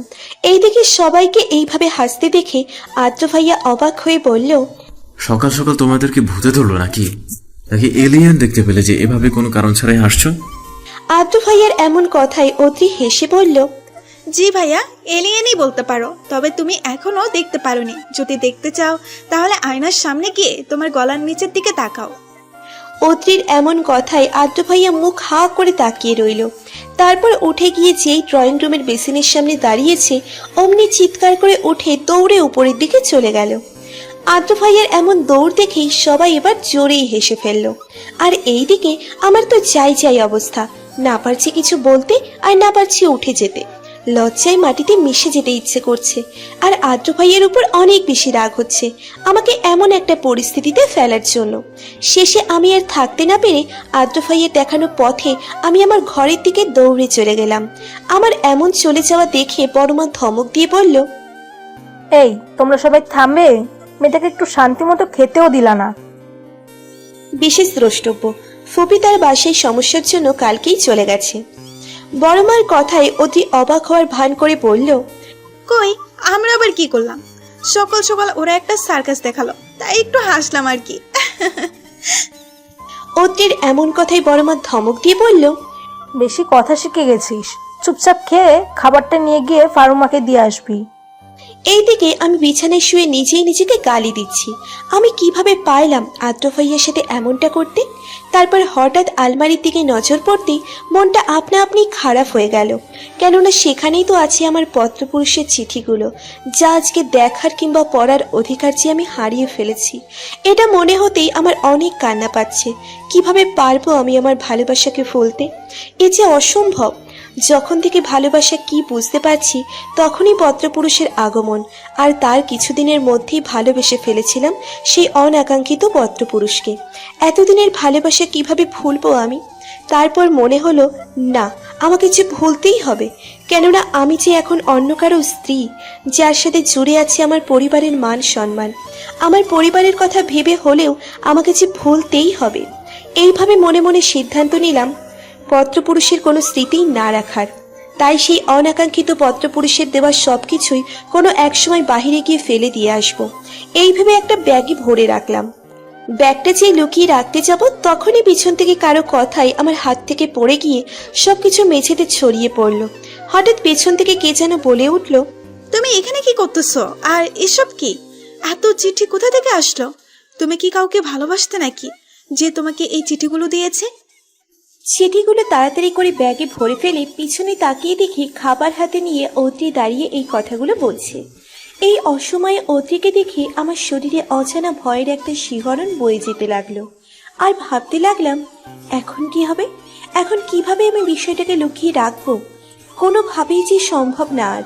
এইদিকে সবাইকে এইভাবে হাসতে দেখে আদ্র ভাইয়া অবাক হয়ে বলল, সকাল সকাল তোমাদেরকে ভূতে ধরলো নাকি নাকি এলিয়েন দেখতে পেলে যে এভাবে কোনো কারণ ছাড়াই হাসছো? আদ্র ভাইয়ার এমন কথায় অদ্রি হেসে বলল, জি ভাইয়া, এলিয়েনই বলতে পারো, তবে তুমি এখনো দেখতে পারোনি। যদি দেখতে চাও তাহলে আয়নার সামনে গিয়ে তোমার গলার নিচের দিকে তাকাও। অদ্রির এমন কথায় আদ্র ভাইয়া মুখ হা করে তাকিয়ে রইল। তারপর উঠে গিয়ে যেই ড্রয়িং রুমের বেসিনের সামনে দাঁড়িয়েছে অমনি চিৎকার করে উঠে দৌড়ে উপরের দিকে চলে গেল। আদ্র ভাইয়ের এমন দৌড় দেখেই সবাই এবার জোরেই হেসে ফেলল। আর এইদিকে আমার তো চাই চাই অবস্থা, না পারছি কিছু বলতে আর না পারছি উঠে যেতে। লজ্জায় মাটিতে মিশে যেতে ইচ্ছে করছে, আর আদ্র ভাইয়ের উপর অনেক বেশি রাগ হচ্ছে আমাকে এমন একটা পরিস্থিতিতে ফেলার জন্য। শেষে আমি আর থাকতে না পেরে আদ্র ভাইয়ের দেখানো পথে আমি আমার ঘরের দিকে দৌড়ে চলে গেলাম। আমার এমন চলে যাওয়া দেখে বড় মা ধমক দিয়ে বলল, এই, তোমরা সবাই থামবে? মেয়েটাকে একটু শান্তি মতো খেতেও দিলা না। বিশেষ দ্রষ্টব্য, ফুপি তার বাসায় সমস্যার জন্য কালকেই চলে গেছে। বড় মার কথায় অতি অবাক হওয়ার ভান করে বলল, কই, আমরা আবার কি করলাম? সকাল সকাল ওরা একটা সার্কাস দেখালো, তাই একটু হাসলাম আর কি। অতির এমন কথাই বড় মা ধমক দিয়ে বলল, বেশি কথা শিখে গেছিস, চুপচাপ খেয়ে খাবারটা নিয়ে গিয়ে ফারুমাকে দিয়ে আসবি। এইদিকে আমি বিছানায় শুয়ে নিজেই নিজেকে গালি দিচ্ছি। আমি কিভাবে পারলাম আদ্র ভাইয়ের সাথে এমনটা করতে? তারপর হঠাৎ আলমারির দিকে নজর পড়তেই মনটা আপনা আপনি খারাপ হয়ে গেল, কেননা সেখানেই তো আছে আমার পত্রপুরুষের চিঠিগুলো, যা আজকে দেখার কিংবা পড়ার অধিকার যে আমি হারিয়ে ফেলেছি। এটা মনে হতেই আমার অনেক কান্না পাচ্ছে। কিভাবে পারবো আমি আমার ভালোবাসাকে ভুলতে? এ যে অসম্ভব। যখন থেকে ভালোবাসা কি বুঝতে পারছি তখনই পত্রপুরুষের আগমন, আর তার কিছুদিনের মধ্যেই ভালোবেসে ফেলেছিলাম সেই অনাকাঙ্ক্ষিত পত্রপুরুষকে। এতদিনের ভালোবাসা কিভাবে ভুলবো আমি? তারপর মনে হলো না, আমাকে যে ভুলতেই হবে, কেননা আমি যে এখন অন্য কারো স্ত্রী, যার সাথে জুড়ে আছে আমার পরিবারের মান সম্মান। আমার পরিবারের কথা ভেবে হলেও আমাকে যে ভুলতেই হবে। এইভাবে মনে মনে সিদ্ধান্ত নিলাম পত্রপুরুষের কোনো স্মৃতি না রাখার। তাই সেই অনাকাঙ্ক্ষিত পত্রপুরুষের দেওয়া সবকিছুই কোনো একসময় বাহিরে গিয়ে ফেলে দিয়ে আসবো, এই ভেবে একটা ব্যাগে ভরে রাখলাম। ব্যাগটা যে লুকিয়ে রাখতে যাব তখনই পিছন থেকে কারো কথাই আমার হাত থেকে পড়ে গিয়ে সবকিছু মেঝেতে ছড়িয়ে পড়লো। হঠাৎ পেছন থেকে কে যেন বলে উঠল, তুমি এখানে কি করতেছো? আর এসব কি? এত চিঠি কোথা থেকে আসলো? তুমি কি কাউকে ভালোবাসতে নাকি যে তোমাকে এই চিঠিগুলো দিয়েছে? চিঠিগুলো তাড়াতাড়ি করে ব্যাগে ভরে ফেলে পিছনে তাকিয়ে দেখি খাবার হাতে নিয়ে অদ্রি দাঁড়িয়ে এই কথাগুলো বলছে। এই অসময়ে অদ্রিকে দেখে আমার শরীরে অজানা ভয়ের একটা শিহরণ বয়ে যেতে লাগলো। আর ভাবতে লাগলাম, এখন কি হবে? এখন কিভাবে আমি বিষয়টাকে লুকিয়ে রাখবো? কোনোভাবেই যে সম্ভব না। আর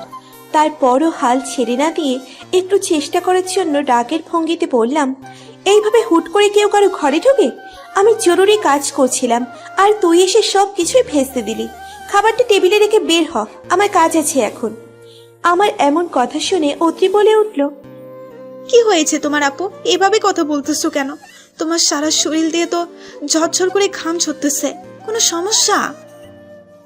তারপরও হাল ছেড়ে না দিয়ে একটু চেষ্টা করার জন্য রাগের ভঙ্গিতে বললাম, এইভাবে হুট করে কেউ কারো ঘরে ঢোকে? আমি জরুরি কাজ করছিলাম আর তুই এসে সব কিছুই ভেস্তে দিলি। খাবারটা টেবিলে রেখে বের হ, আমার কাজ আছে এখন। আমার এমন কথা শুনে অদ্রি বলে উঠল, কি হয়েছে তোমার আপু? এভাবে কথা বলতেছো কেন? তোমার সারা শরীর দিয়ে তো ঝরঝর করে ঘাম ঝরতেছে, কোনো সমস্যা?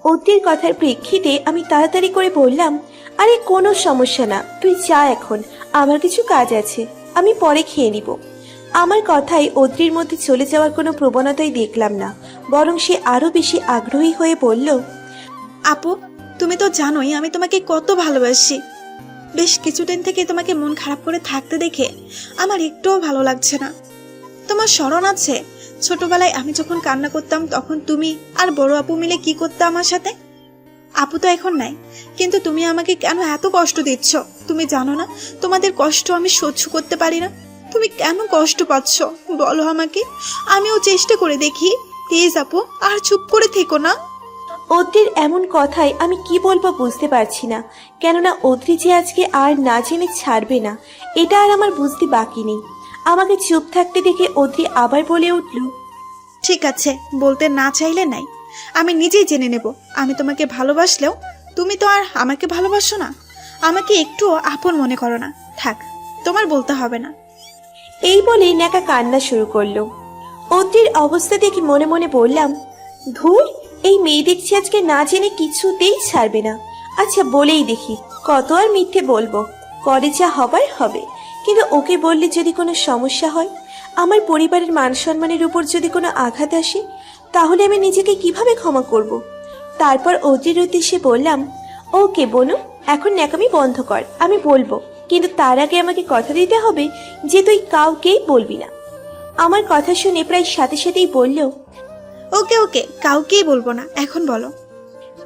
অদ্রির কথার প্রেক্ষিতে আমি তাড়াতাড়ি করে বললাম, আরে কোনো সমস্যা না, তুই যা, এখন আমার কিছু কাজ আছে, আমি পরে খেয়ে নিব। আমার কথায় অদ্রির মধ্যে চলে যাওয়ার কোনো প্রবণতাই দেখলাম না, বরং সে আরো বেশি আগ্রহী হয়ে বলল, আপু, তুমি তো জানোই আমি তোমাকে কত ভালোবাসি। বেশ কিছুদিন থেকে তোমাকে মন খারাপ করে থাকতে দেখে আমার একটুও ভালো লাগছে না। তোমার স্মরণ আছে ছোটবেলায় আমি যখন কান্না করতাম তখন তুমি আর বড় আপু মিলে কি করতে আমার সাথে? আপু তো এখন নাই, কিন্তু তুমি আমাকে কেন এত কষ্ট দিচ্ছ? তুমি জানো না তোমাদের কষ্ট আমি সহ্য করতে পারি না। তুমি কেন কষ্ট পাচ্ছ বলো আমাকে, আমিও চেষ্টা করে দেখি। প্লিজ আপু, আর চুপ করে থেকো না। অদ্রির এমন কথায় আমি কি বলবো বুঝতে পারছি না, কেননা অদ্রি যে আজকে আর না জেনে ছাড়বে না এটা আর আমার বুঝতে বাকি নেই। আমাকে চুপ থাকতে দেখে অদ্রি আবার বলে উঠল, ঠিক আছে, বলতে না চাইলে নাই, আমি নিজেই জেনে নেব। আমি তোমাকে ভালোবাসলেও তুমি তো আর আমাকে ভালোবাসো না, আমাকে একটুও আপন মনে করো না। থাক, তোমার বলতে হবে না। এই বলেই ন্যাকা কান্না শুরু করলো। অদ্রির অবস্থা দেখে মনে মনে বললাম, ধুর, এই মেয়ে দেখছি আজকে না জেনে কিছুতেই ছাড়বে না। আচ্ছা বলেই দেখি, কত আর মিথ্যে বলবো, পরে যা হবার হবে। কিন্তু ওকে বললে যদি কোনো সমস্যা হয়, আমার পরিবারের মান সম্মানের উপর যদি কোনো আঘাত আসে, তাহলে আমি নিজেকে কিভাবে ক্ষমা করব? তারপর অদ্রির উদ্দেশ্যে বললাম, ওকে বনু, এখন ন্যাকামি বন্ধ কর, আমি বলবো, কিন্তু তার আগে আমাকে কথা দিতে হবে যে তুই কাউকেই বলবি না। আমার কথা শুনে প্রায় সাথে সাথেই বলল, ওকে ওকে, কাউকেই বলবো না, এখন বলো।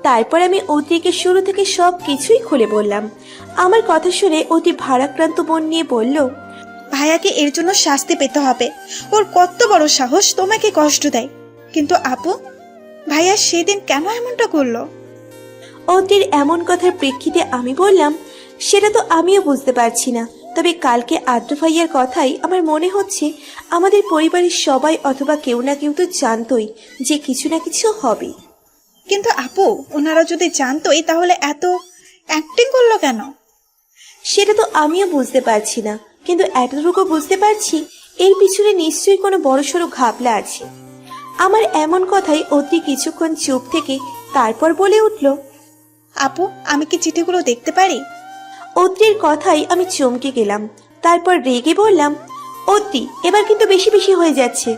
তারপর আমি অদ্রিকে শুরু থেকে সব কিছুই খুলে বললাম। আমার কথা শুনে অতি ভারাক্রান্ত মন নিয়ে বলল, ভাইয়াকে এর জন্য শাস্তি পেতে হবে। ওর কত বড় সাহস তোমাকে কষ্ট দেয়। কিন্তু আপু, ভাইয়া সেদিন কেন এমনটা করলো? অদ্রির এমন কথার প্রেক্ষিতে আমি বললাম, সেটা তো আমিও বুঝতে পারছি না, তবে কালকে আদ্র ভাইয়ার কথাই আমার মনে হচ্ছে আমাদের পরিবারের সবাই অথবা কেউ না কেউ তো জানতোই যে কিছু না কিছু হবে। কিন্তু আপু, ওনারা যদি জানতোই তাহলে এত অ্যাক্টিং করলো কেন? সেটা তো আমিও বুঝতে পারছি না, কিন্তু এতটুকু বুঝতে পারছি এর পিছনে নিশ্চয়ই কোনো বড়সড় ঘাপলা আছে। আমার এমন কথাই অদ্রি কিছুক্ষণ চুপ থেকে তারপর বলে উঠল, আপু, আমি কি চিঠিগুলো দেখতে পারি? অদ্রির কথাই আমি চমকে গেলাম। তারপর রেগে বললাম, অদ্রি, এবার কিন্তু বেশি বেশি হয়ে যাচ্ছে।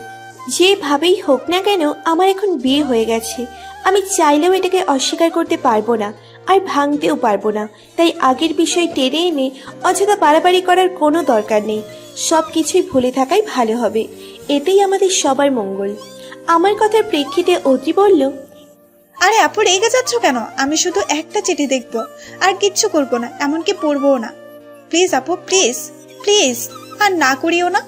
যেভাবেই হোক না কেন আমার এখন বিয়ে হয়ে গেছে, আমি চাইলেও এটাকে অস্বীকার করতে পারবো না, আর ভাঙতেও পারবো না। তাই আগের বিষয় টেনে এনে অযথা বাড়াবাড়ি করার কোনো দরকার নেই। সব কিছুই ভুলে থাকাই ভালো হবে, এতেই আমাদের সবার মঙ্গল। আমার কথার প্রেক্ষিতে অদ্রি বলল, আরে আপু, রেগে যাচ্ছ কেন? আমি শুধু একটা চিঠি দেখবো, আর কিচ্ছু করবো না, এমনকি পড়বো না। প্লিজ আপু, প্লিজ প্লিজ, আর না করিও না।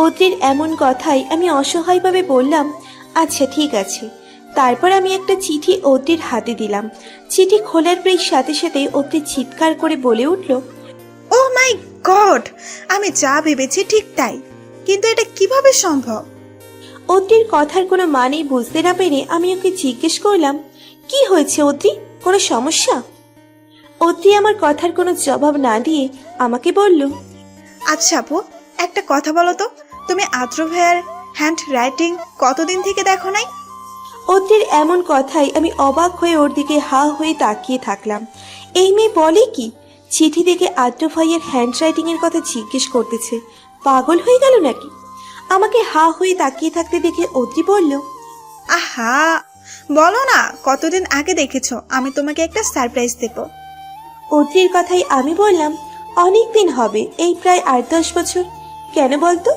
অদ্রির এমন কথাই আমি অসহায়ভাবে বললাম, আচ্ছা ঠিক আছে। তারপর আমি একটা চিঠি অদ্রির হাতে দিলাম। চিঠি খোলার প্রায় সাথে সাথে অদ্রি চিৎকার করে বলে উঠল, ও মাই গড, আমি যা ভেবেছি ঠিক তাই, কিন্তু এটা কিভাবে সম্ভব? অদ্রির কথার কোনো মানেই বুঝতে না পেরে আমি ওকে জিজ্ঞেস করলাম, কি হয়েছে অদ্রি, কোনো সমস্যা? অদ্রি আমার কথার কোনো জবাব না দিয়ে আমাকে বলল, আচ্ছা আপু, একটা কথা বলো তো, তুমি আদ্র ভাইয়ার হ্যান্ড রাইটিং কতদিন থেকে দেখো নাই? অদ্রির এমন কথাই আমি অবাক হয়ে ওর দিকে হা হয়ে তাকিয়ে থাকলাম। এই মেয়ে বলে কি, চিঠি দেখে আদ্র ভাইয়ের হ্যান্ড রাইটিং এর কথা জিজ্ঞেস করতেছে, পাগল হয়ে গেল নাকি? আমাকে হা হয়ে তাকিয়ে থাকতে দেখে অদ্রি বলল, আহা, বলো না কতদিন আগে দেখেছো, আমি তোমাকে একটা সারপ্রাইজ দেব। অদ্রির কথাই আমি বললাম, অনেক দিন হবে, এই প্রায় 8-10 বছর। কেন বলতো?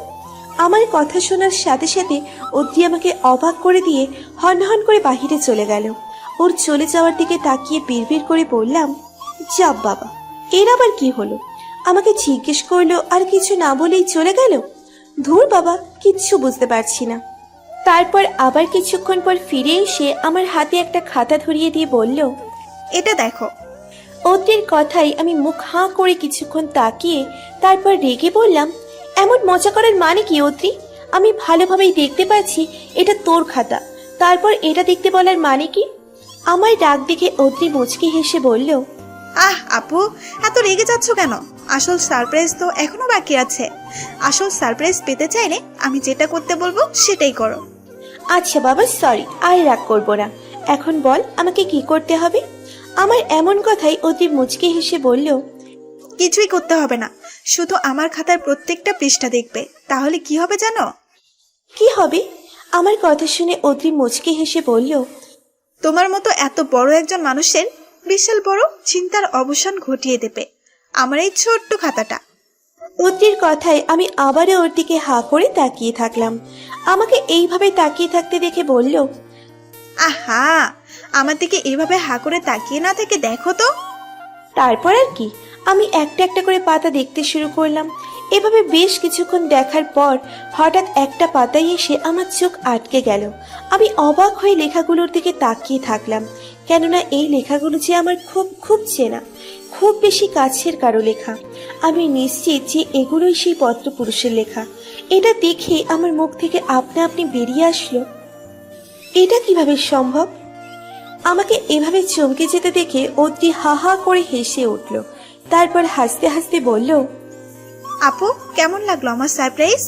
আমার কথা শোনার সাথে সাথে অদ্রি আমাকে অবাক করে দিয়ে হন করে বাহিরে চলে গেল। ওর চলে যাওয়ার দিকে তাকিয়ে বিড়বিড় করে বললাম, যাব বাবা, এর আবার কি হলো? আমাকে জিজ্ঞেস করলো আর কিছু না বলেই চলে গেল। ধুর বাবা, কিচ্ছু বুঝতে পারছি না। তারপর আবার কিছুক্ষণ পর ফিরে এসে আমার হাতে একটা খাতা ধরিয়ে দিয়ে বলল, এটা দেখো। অদ্রির কথাই আমি মুখ হাঁ করে কিছুক্ষণ তাকিয়ে তারপর রেগে বললাম, এমন মজা করার মানে কি অদ্রি? আমি ভালোভাবেই দেখতে পাচ্ছি এটা তোর খাতা, তারপর এটা দেখতে বলার মানে কি? আমার ডাক দেখে অদ্রি মুচকি হেসে বলল, আহ আপু, এত রেগে যাচ্ছ কেন? আসল সারপ্রাইজ তো এখনো বাকি আছে। আসল সারপ্রাইজ পেতে চাইলে আমি যেটা করতে বলবো সেটাই করো। আচ্ছা বাবা, সরি, আর রাগ করবো না। এখন বল আমাকে কি করতে হবে। আমার এমন কথাই অতি মুচকি হেসে বলল, কিছুই করতে হবে না, শুধু আমার খাতার প্রত্যেকটা পৃষ্ঠা দেখবে, তাহলে কি হবে জানো? কি হবে? আমার কথা শুনে অতি মুচকি হেসে বলল, তোমার মতো এত বড় একজন মানুষের বিশাল বড় চিন্তার অবসান ঘটিয়ে দেবে আমার এই ছোট্ট খাতাটা। অতির কথায় আমি আবারও ওর দিকে হা করে তাকিয়ে থাকলাম। আমাকে এইভাবে তাকিয়ে থাকতে দেখে বলল, আহা, আমার দিকে এভাবে হা করে তাকিয়ে না থেকে দেখো তো। তারপর আর কি, আমি একটা একটা করে পাতা দেখতে শুরু করলাম। এভাবে বেশ কিছুক্ষণ দেখার পর হঠাৎ একটা পাতায় এসে আমার চোখ আটকে গেল। আমি অবাক হয়ে লেখাগুলোর দিকে তাকিয়ে থাকলাম, কেননা এই লেখাগুলো যে আমার খুব খুব চেনা, খুব বেশি কাছের কারো লেখা। আমি নিশ্চিত যে এগুলোই সেই পত্রপুরুষের লেখা। এটা দেখে আমার মুখ থেকে আপনা আপনি বেরিয়ে আসলো, এটা কিভাবে সম্ভব? আমাকে এভাবে চমকে যেতে দেখে অতি হা হা করে হেসে উঠল। তারপর হাসতে হাসতে বলল, আপু, কেমন লাগলো আমার সারপ্রাইজ?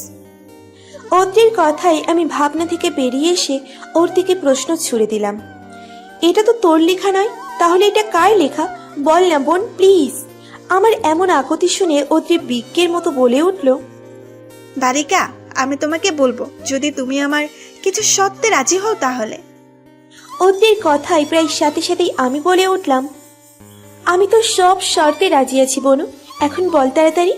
অতির কথাই আমি ভাবনা থেকে বেরিয়ে এসে ওর দিকে প্রশ্ন ছুড়ে দিলাম, এটা তো তোর লেখা নয়, তাহলে এটা কার লেখা? বল না বোন, প্লিজ। আমার এমন আকুতি শুনে অতি বিজ্ঞের মতো বলে উঠল, বালিকা, আমি তোমাকে বলবো, যদি তুমি আমার কিছু শর্তে রাজি হও তাহলে। অতির কথাই প্রায় সাথে সাথেই আমি বলে উঠলাম, আমি তো সব শর্তে রাজি আছি বনু, এখন বল তাড়াতাড়ি।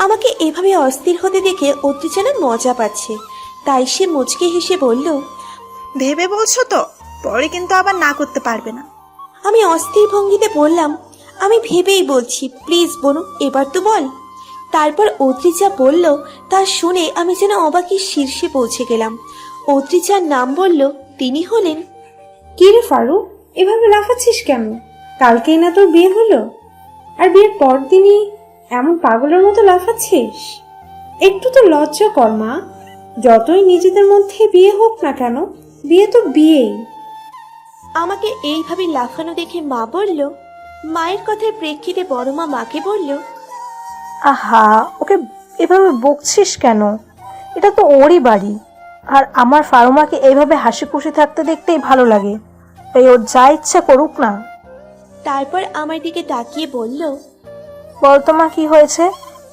আমাকে এভাবে অস্থির হতে দেখে অতি যেন মজা পাচ্ছে, তাই সে মুচকে হেসে বলল, ভেবে বলছো তো? পরে কিন্তু আবার না করতে পারবে না। আমি অস্থির ভঙ্গিতে বললাম, আমি ভেবেই বলছি, প্লিজ বনু, এবার তো বল। তারপর অত্রিজা বলল, তা শুনে আমি যেন অবাকের শীর্ষে পৌঁছে গেলাম। অত্রিজার নাম বলল, তিনি হলেন। কি রে ফারুক, এভাবে লাফাচ্ছিস কেন? কালকেই না তোর বিয়ে হলো, আর বিয়ের পর দিনই এমন পাগলের মতো লাফাচ্ছিস? একটু তো লজ্জা কর মা। যতই নিজেদের মধ্যে বিয়ে হোক না কেন, বিয়ে তো বিয়েই। আমাকে এইভাবে লাফানো দেখে মা বলল, মায়ের কথার প্রেক্ষিতে বড় মা মাকে বলল, আহা, ওকে এভাবে বকছিস কেন? এটা তো ওরই বাড়ি, আর আমার ফারুমাকে এইভাবে হাসি খুশি থাকতে দেখতেই ভালো লাগে, তাই ওর যা ইচ্ছা করুক না। তারপর আমার দিকে তাকিয়ে বলল, বল তো মা, কি হয়েছে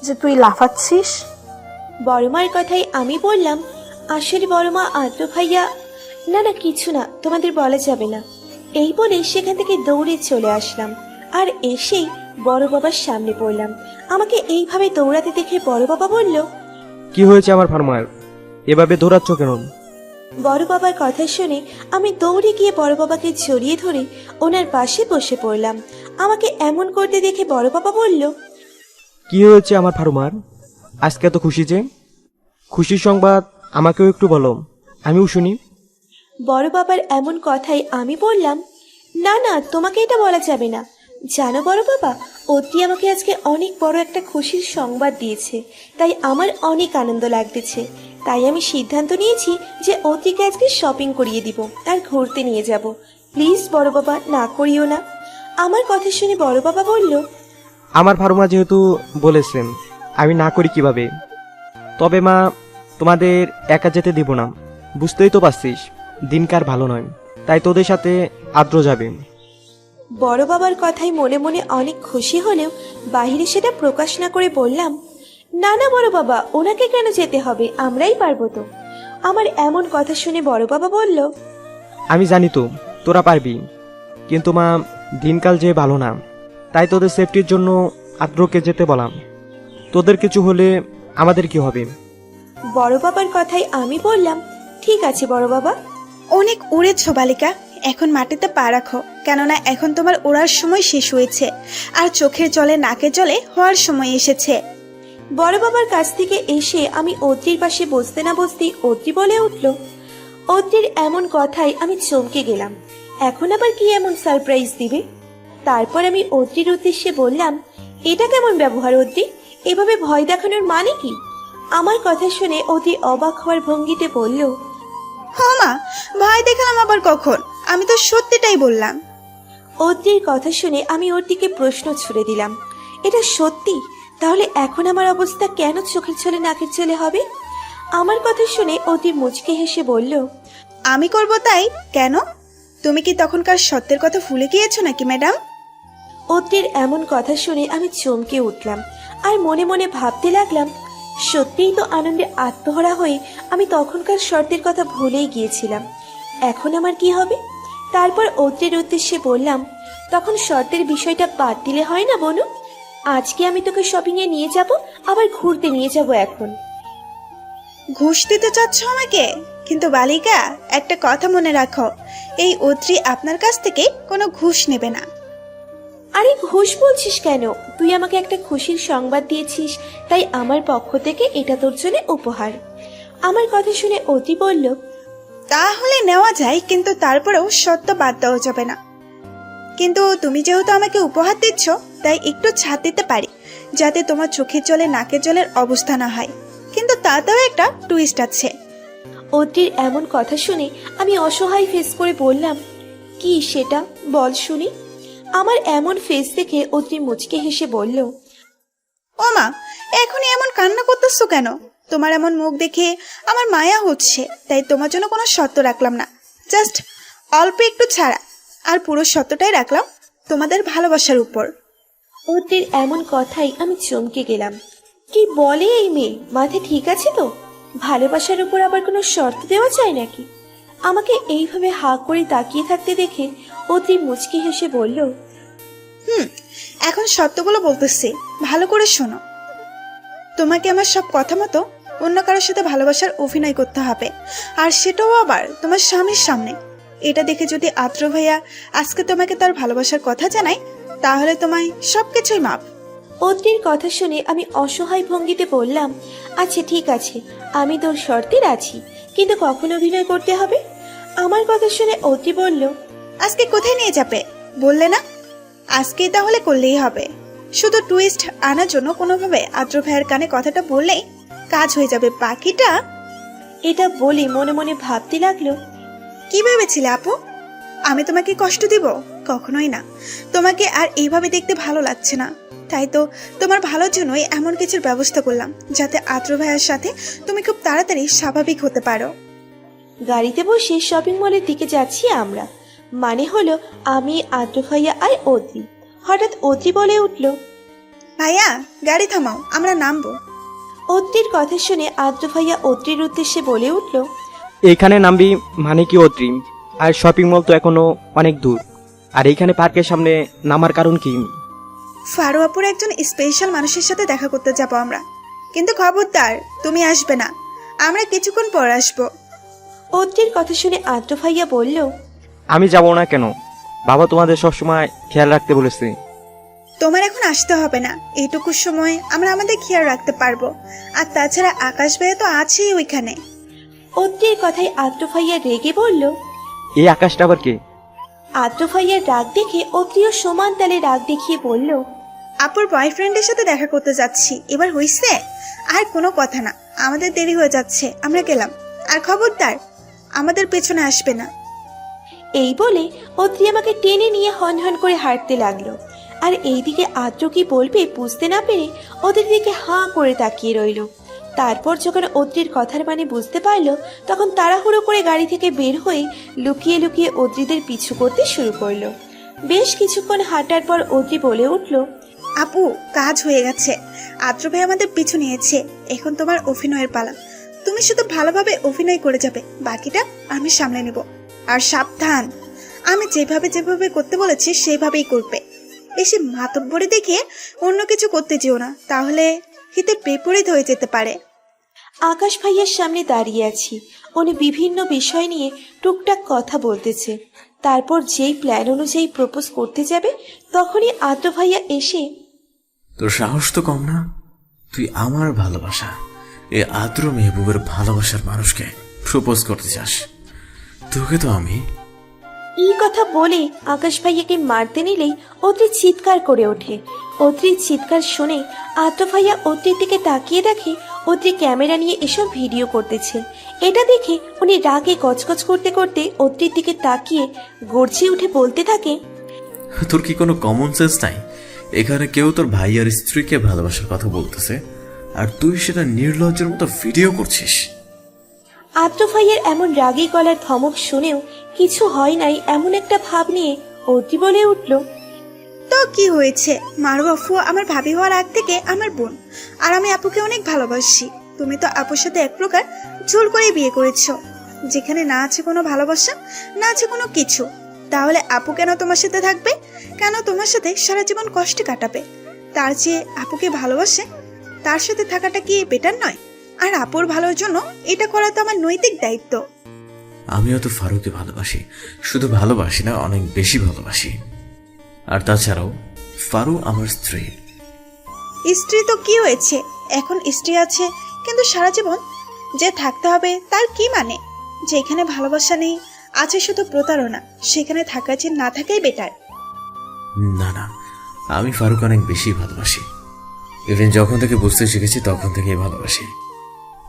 যে তুই লাফাচ্ছিস? বড় মার কথাই আমি বললাম, আসলে বড় মা, আদ্র ভাইয়া, না না কিছু না, তোমাদের বলা যাবে না। এই বলে সেখান থেকে দৌড়ে চলে আসলাম, আর এসেই বড় বাবার সামনে পড়লাম। আমাকে এইভাবে দৌড়াতে দেখে বড় বাবা বলল, কি হয়েছে আমার ফার্মার? এভাবে দৌড়াচ্ছ কেন? বড় বাবার কথা শুনে আমি দৌড়ে গিয়ে বড় বাবাকে জড়িয়ে ধরে ওনার পাশে বসে পড়লাম। আমাকে এমন করতে দেখে বড় বাবা বলল, কি হয়েছে আমার ফার্মার? আজকে এত খুশি যে? খুশির সংবাদ আমাকেও একটু বলো, আমিও শুনি। বড় বাবার এমন কথাই আমি বললাম, না না, তোমাকে এটা বলা যাবে না। জানো বড় বাবা, অতি আমাকে আজকে অনেক বড় একটা খুশির সংবাদ দিয়েছে, তাই আমার অনেক আনন্দ লাগতেছে। তাই আমি সিদ্ধান্ত নিয়েছি যে অতিকে আজকে শপিং করিয়ে দিব আর ঘুরতে নিয়ে যাব। প্লিজ বড় বাবা, না করিও না। আমার কথা শুনে বড় বাবা বলল, আমার ফার্মা যেহেতু বলেছেন, আমি না করি কিভাবে? তবে মা, তোমাদের একা যেতে দিব না, বুঝতেই তো পারছিস দিনকার ভালো নয়, তাই তোদের সাথে আদ্র যাবে। বড় বাবার কথাই মনে মনে অনেক খুশি হলেও বাহিরে সেটা প্রকাশ না করে বললাম, না না বড় বাবা, ওনাকে কেন যেতে হবে, আমরাই পারবো তো। আমার এমন কথা শুনে বড় বাবা বলল, আমি জানি তো তোরা পারবি, কিন্তু মা, দিনকাল যে ভালো না, তাই তোদের সেফটির জন্য আদ্রকে যেতে বললাম। তোদের কিছু হলে আমাদের কি হবে? বড় বাবার কথাই আমি বললাম, ঠিক আছে বড় বাবা। অনেক উড়েছ বালিকা, এখন মাটিতে পা রাখো, কেননা এখন তোমার ওড়ার সময় শেষ হয়েছে, আর চোখের জলে নাকের জলে হওয়ার সময় এসেছে। বড় বাবার কাছ থেকে এসে আমি অদ্রির পাশে বসতে না বসতেই অদ্রি বলে উঠল। অদ্রির এমন কথাই আমি চমকে গেলাম, এখন আবার কি এমন সারপ্রাইজ দিবে? তারপর আমি অদ্রির উদ্দেশ্যে বললাম, এটা কেমন ব্যবহার অদ্রি? এভাবে ভয় দেখানোর মানে কি? আমার কথা শুনে অদ্রি অবাক হওয়ার ভঙ্গিতে বলল, হ্যাঁ মা, ভয় দেখালাম আবার কখন? আমি তো সত্যিটাই বললাম। অদ্রির কথা শুনে আমি ওর দিকে প্রশ্ন ছুড়ে দিলাম, এটা সত্যি? তাহলে এখন আমার অবস্থা কেন চোখের ছলে নাকের ছলে হবে? আমার কথা শুনে অতি মুচকে হেসে বলল, আমি করব তাই কেন? তুমি কি তখনকার সত্যের কথা ভুলে গিয়েছো নাকি ম্যাডাম? অত্রির এমন কথা শুনে আমি চমকে উঠলাম আর মনে মনে ভাবতে লাগলাম, সত্যিই তো আনন্দে আত্মহারা হয়ে আমি তখনকার শর্তের কথা ভুলেই গিয়েছিলাম। এখন আমার কি হবে? তারপর অত্রির উদ্দেশ্যে বললাম, তখন শর্তের বিষয়টা বাদ দিলে হয় না বনু? আজকে আমি তোকে শপিং এ নিয়ে যাব, আবার ঘুরতে নিয়ে যাব। এখন ঘুষ দিতে চাচ্ছ আমাকে? কিন্তু বালিকা, একটা কথা মনে রাখো, এই অত্রি আপনার কাছ থেকে কোনো ঘুষ নেবে না। আরে ঘুষ বলছিস কেন? তুই আমাকে একটা খুশির সংবাদ দিয়েছিস, তাই আমার পক্ষ থেকে এটা তোর জন্য উপহার। আমার কথা শুনে অতি বলল, তাহলে নেওয়া যায়, কিন্তু তারপরেও সত্য বাদ দেওয়া যাবে না। কিন্তু তুমি যেহেতু আমাকে উপহার দিচ্ছ, তাই একটু ছাড় দিতে পারি, যাতে তোমার চোখের জলে নাকের জলের অবস্থা না হয়। কিন্তু তাতেও একটা টুইস্ট আছে। অতির এমন কথা শুনে আমি অসহায় ফেস করে বললাম, কি সেটা বল শুনি। আমার এমন ফেস দেখে অতি মুচকে হেসে বলল, ও মা, এখনই এমন কান্না করতেছো কেন? তোমার এমন মুখ দেখে আমার মায়া হচ্ছে, তাই তোমার জন্য কোনো শর্ত রাখলাম না, জাস্ট অল্প একটু ছাড়া, আর পুরো শর্তটাই রাখলাম তোমাদের ভালোবাসার উপর। অতির এমন কথাই আমি চমকে গেলাম। কি বলে এই মেয়ে? মাথা ঠিক আছে তো? ভালোবাসার উপর আবার কোনো শর্ত দেওয়া যায় নাকি? আমাকে এইভাবে হা করে তাকিয়ে থাকতে দেখে অতি মুচকি হেসে বলল, এখন শর্তগুলো বলতেছি, ভালো করে শোনো। তোমাকে আমার সব কথা মতো অন্য কারোর সাথে ভালোবাসার অভিনয় করতে হবে, আর সেটাও আবার তোমার স্বামীর সামনে। এটা দেখে যদি আদ্র ভাইয়া আজকে তোমাকে তার ভালোবাসার কথা জানায়, তাহলে তোমায় সবকিছুই মাপ। অতির কথা শুনে আমি অসহায় ভঙ্গিতে বললাম, আচ্ছা ঠিক আছে, আমি তোর শর্তে রাজি, কিন্তু কখন অভিনয় করতে হবে? আমার কথা শুনে অতি বলল, আজকে কোথায় নিয়ে যাবে বললে না? আজকেই তাহলে করলেই হবে। শুধু টুইস্ট আনার জন্য কোনোভাবে আদ্র ভাইয়ের কানে কথাটা বললেই কাজ হয়ে যাবে, বাকিটা। এটা বলে মনে মনে ভাবতে লাগলো, কি ভেবেছিলে আপু? আমি তোমাকে কষ্ট দিব? কখনোই না। তোমাকে আর এইভাবে দেখতে ভালো লাগছে না, তাই তো তোমার ভালোর জন্যই এমন কিছুর ব্যবস্থা করলাম, যাতে আদ্র ভাইয়ের সাথে তুমি খুব তাড়াতাড়ি স্বাভাবিক হতে পারো। গাড়িতে বসে শপিং মলের দিকে যাচ্ছি আমরা, মানে হলো আমি, আদ্র ভাইয়া আর অদ্রি। হঠাৎ অদ্রি বলে উঠল, ভাইয়া গাড়ি থামাও, আমরা নামবো। অদ্রির কথা শুনে আদ্র ভাইয়া অদ্রির উদ্দেশ্যে বলে উঠল, এইখানে নামবি মানে কি অত্রি? আর শপিং মল তো এখনো অনেক দূর, আর এইখানে পার্কের সামনে নামার কারণ কি? ফারুয়াপুর একজন স্পেশাল মানুষের সাথে দেখা করতে যাব আমরা, কিন্তু খবরদার তুমি আসবে না, আমরা কিছুক্ষণ পর আসবো। অদ্রির কথা শুনে আদ্র ভাইয়া বলল, আমি যাব না কেন? বাবা তোমাদের সবসময় খেয়াল রাখতে বলেছে। তোমার এখন আসতে হবে না, এইটুকু সময় আমরা আমাদের খেয়াল রাখতে পারবো। আর তাছাড়া আকাশ ভাইয়া তো আছেই ওইখানে। অদ্রির কথায় আদ্র ভাইয়া রেগে বলল, এই আকাশটা আবার কে? আদ্র ভাইয়ার রাগ দেখে অদ্রিও সমান তালে রাগ দেখিয়ে বলল, আপুর বয়ফ্রেন্ডের সাথে দেখা করতে যাচ্ছি, এবার হইছে? আর কোনো কথা না, আমাদের দেরি হয়ে যাচ্ছে, আমরা গেলাম। আর খবরদার আমাদের পেছনে আসবে না। এই বলে অদ্রি আমাকে টেনে নিয়ে হন হন করে হাঁটতে লাগলো। আর এইদিকে আদ্র কি বলবে বুঝতে না পেরে ওদের দিকে হাঁ করে তাকিয়ে রইল। তারপর যখন অদ্রির কথার মানে বুঝতে পারলো, তখন তাড়াহুড়ো করে গাড়ি থেকে বের হয়ে লুকিয়ে লুকিয়ে অদ্রিদের পিছু করতে শুরু করলো। বেশ কিছুক্ষণ হাঁটার পর অদ্রি বলে উঠল, আপু কাজ হয়ে গেছে, আদ্র ভাই আমাদের পিছু নিয়েছে, এখন তোমার অভিনয়ের পালা। তুমি শুধু ভালোভাবে অভিনয় করে যাবে, বাকিটা আমি সামলে নেব। আর সাবধান, আমি যেভাবে করতে বলেছি সেভাবেই করবে। বেশি মাতব্বরি দেখে অন্য কিছু করতে যেও না, তাহলে হিতে বিপরীত হয়ে যেতে পারে। আকাশ ভাইয়ার সামনে দাঁড়িয়ে আছি, উনি বিভিন্ন বিষয় নিয়ে টুকটাক কথা বলতেছে। তারপর যেই প্ল্যান অনুযায়ী প্রপোজ করতে যাবে, তখনই আদ্র ভাইয়া এসে, তোর সাহস তো কম না? তুই আমার ভালোবাসা, এ আদ্র মেহবুবের ভালোবাসার মানুষকে প্রপোজ করতে চাস? তোকে তো আমি। এই কথা বলে আকাশ ভাইয়াকে মারতে নিলেই অদ্রি চিৎকার করে ওঠে। অদ্রির চিৎকার শুনে আদ্র ভাইয়া অদ্রির দিকে তাকিয়ে দেখে অদ্রি ক্যামেরা নিয়ে এসব ভিডিও করতেছে। এটা দেখে উনি রাগে গজগজ করতে করতে অদ্রির দিকে তাকিয়ে গর্জে উঠে বলতে থাকে, তোর কি কোনো কমন সেন্স নাই? এখানে কেউ তোর ভাই আর স্ত্রীকে ভালোবাসার কথা বলতেছে, আর তুই সেটা নির্লজ্জের মতো ভিডিও করছিস। আদ্র ভাইয়ের এমন রাগী গলার ধমক শুনেও কিছু হয় নাই এমন একটা ভাব নিয়ে অদ্রি বলে উঠল, তো কি হয়েছে? মারু আফু আমার ভাবি হওয়ার আগ থেকে আমার বোন, আর আমি আপুকে অনেক ভালোবাসি। তুমি তো আপুর সাথে এক প্রকার জোর করে বিয়ে করেছো, যেখানে না আছে কোনো ভালোবাসা, না আছে কোনো কিছু। তাহলে আপু কেন তোমার সাথে থাকবে? কেন তোমার সাথে সারা জীবন কষ্টে কাটাবে? তার চেয়ে আপুকে ভালোবাসে তার সাথে থাকাটা কি বেটার নয়? আর আপুর ভালোর জন্য এটা করা তো আমার নৈতিক দায়িত্ব। আমিও তো ফারুকে ভালোবাসি, শুধু ভালোবাসি না, অনেক বেশি ভালোবাসি। আর তাছাড়াও ফারু আমার স্ত্রী। স্ত্রী তো কি হয়েছে, এখন স্ত্রী আছে, কিন্তু সারা জীবন যে থাকতে হবে তার কি মানে? যেখানে ভালোবাসা নেই, আছে শুধু প্রতারণা, সেখানে থাকা যে না থাকাই বেটার। না না, আমি ফারুক অনেক বেশি ভালোবাসি। ইভেন যখন থেকে বুঝতে শিখেছি তখন থেকেই ভালোবাসি।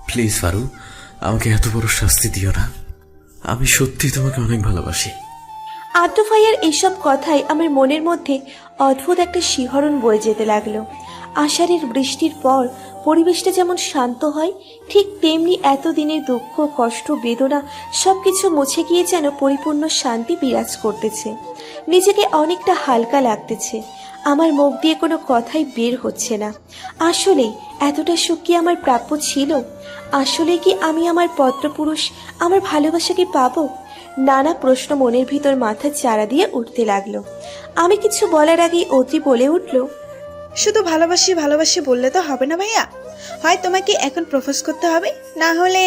প্লিজ ফারু, আমাকে এত বড় শাস্তি দিও না। আমি সত্যি তোমাকে অনেক ভালোবাসি। আদ্র ভাইয়ার এইসব কথাই আমার মনের মধ্যে অদ্ভুত একটা শিহরণ বয়ে যেতে লাগলো। আষাঢ়ের বৃষ্টির পর পরিবেশটা যেমন শান্ত হয়, ঠিক তেমনি এতদিনের দুঃখ, কষ্ট, বেদনা সবকিছু মুছে গিয়ে যেন পরিপূর্ণ শান্তি বিরাজ করতেছে। নিজেকে অনেকটা হালকা লাগতেছে। আমার মুখ দিয়ে কোনো কথাই বের হচ্ছে না। আসলেই এতটা সুখ কি আমার প্রাপ্য ছিল? আসলে কি আমি আমার পত্রপুরুষ, আমার ভালোবাসাকে পাবো? নানা প্রশ্ন মনের ভিতর মাথা চাড়া দিয়ে উঠতে লাগলো। আমি কিছু বলার আগেই অদ্রি বলে উঠল, শুধু ভালোবাসি ভালোবাসি বললে তো হবে না ভাইয়া, হয় তোমাকে এখন প্রপোজ করতে হবে, না হলে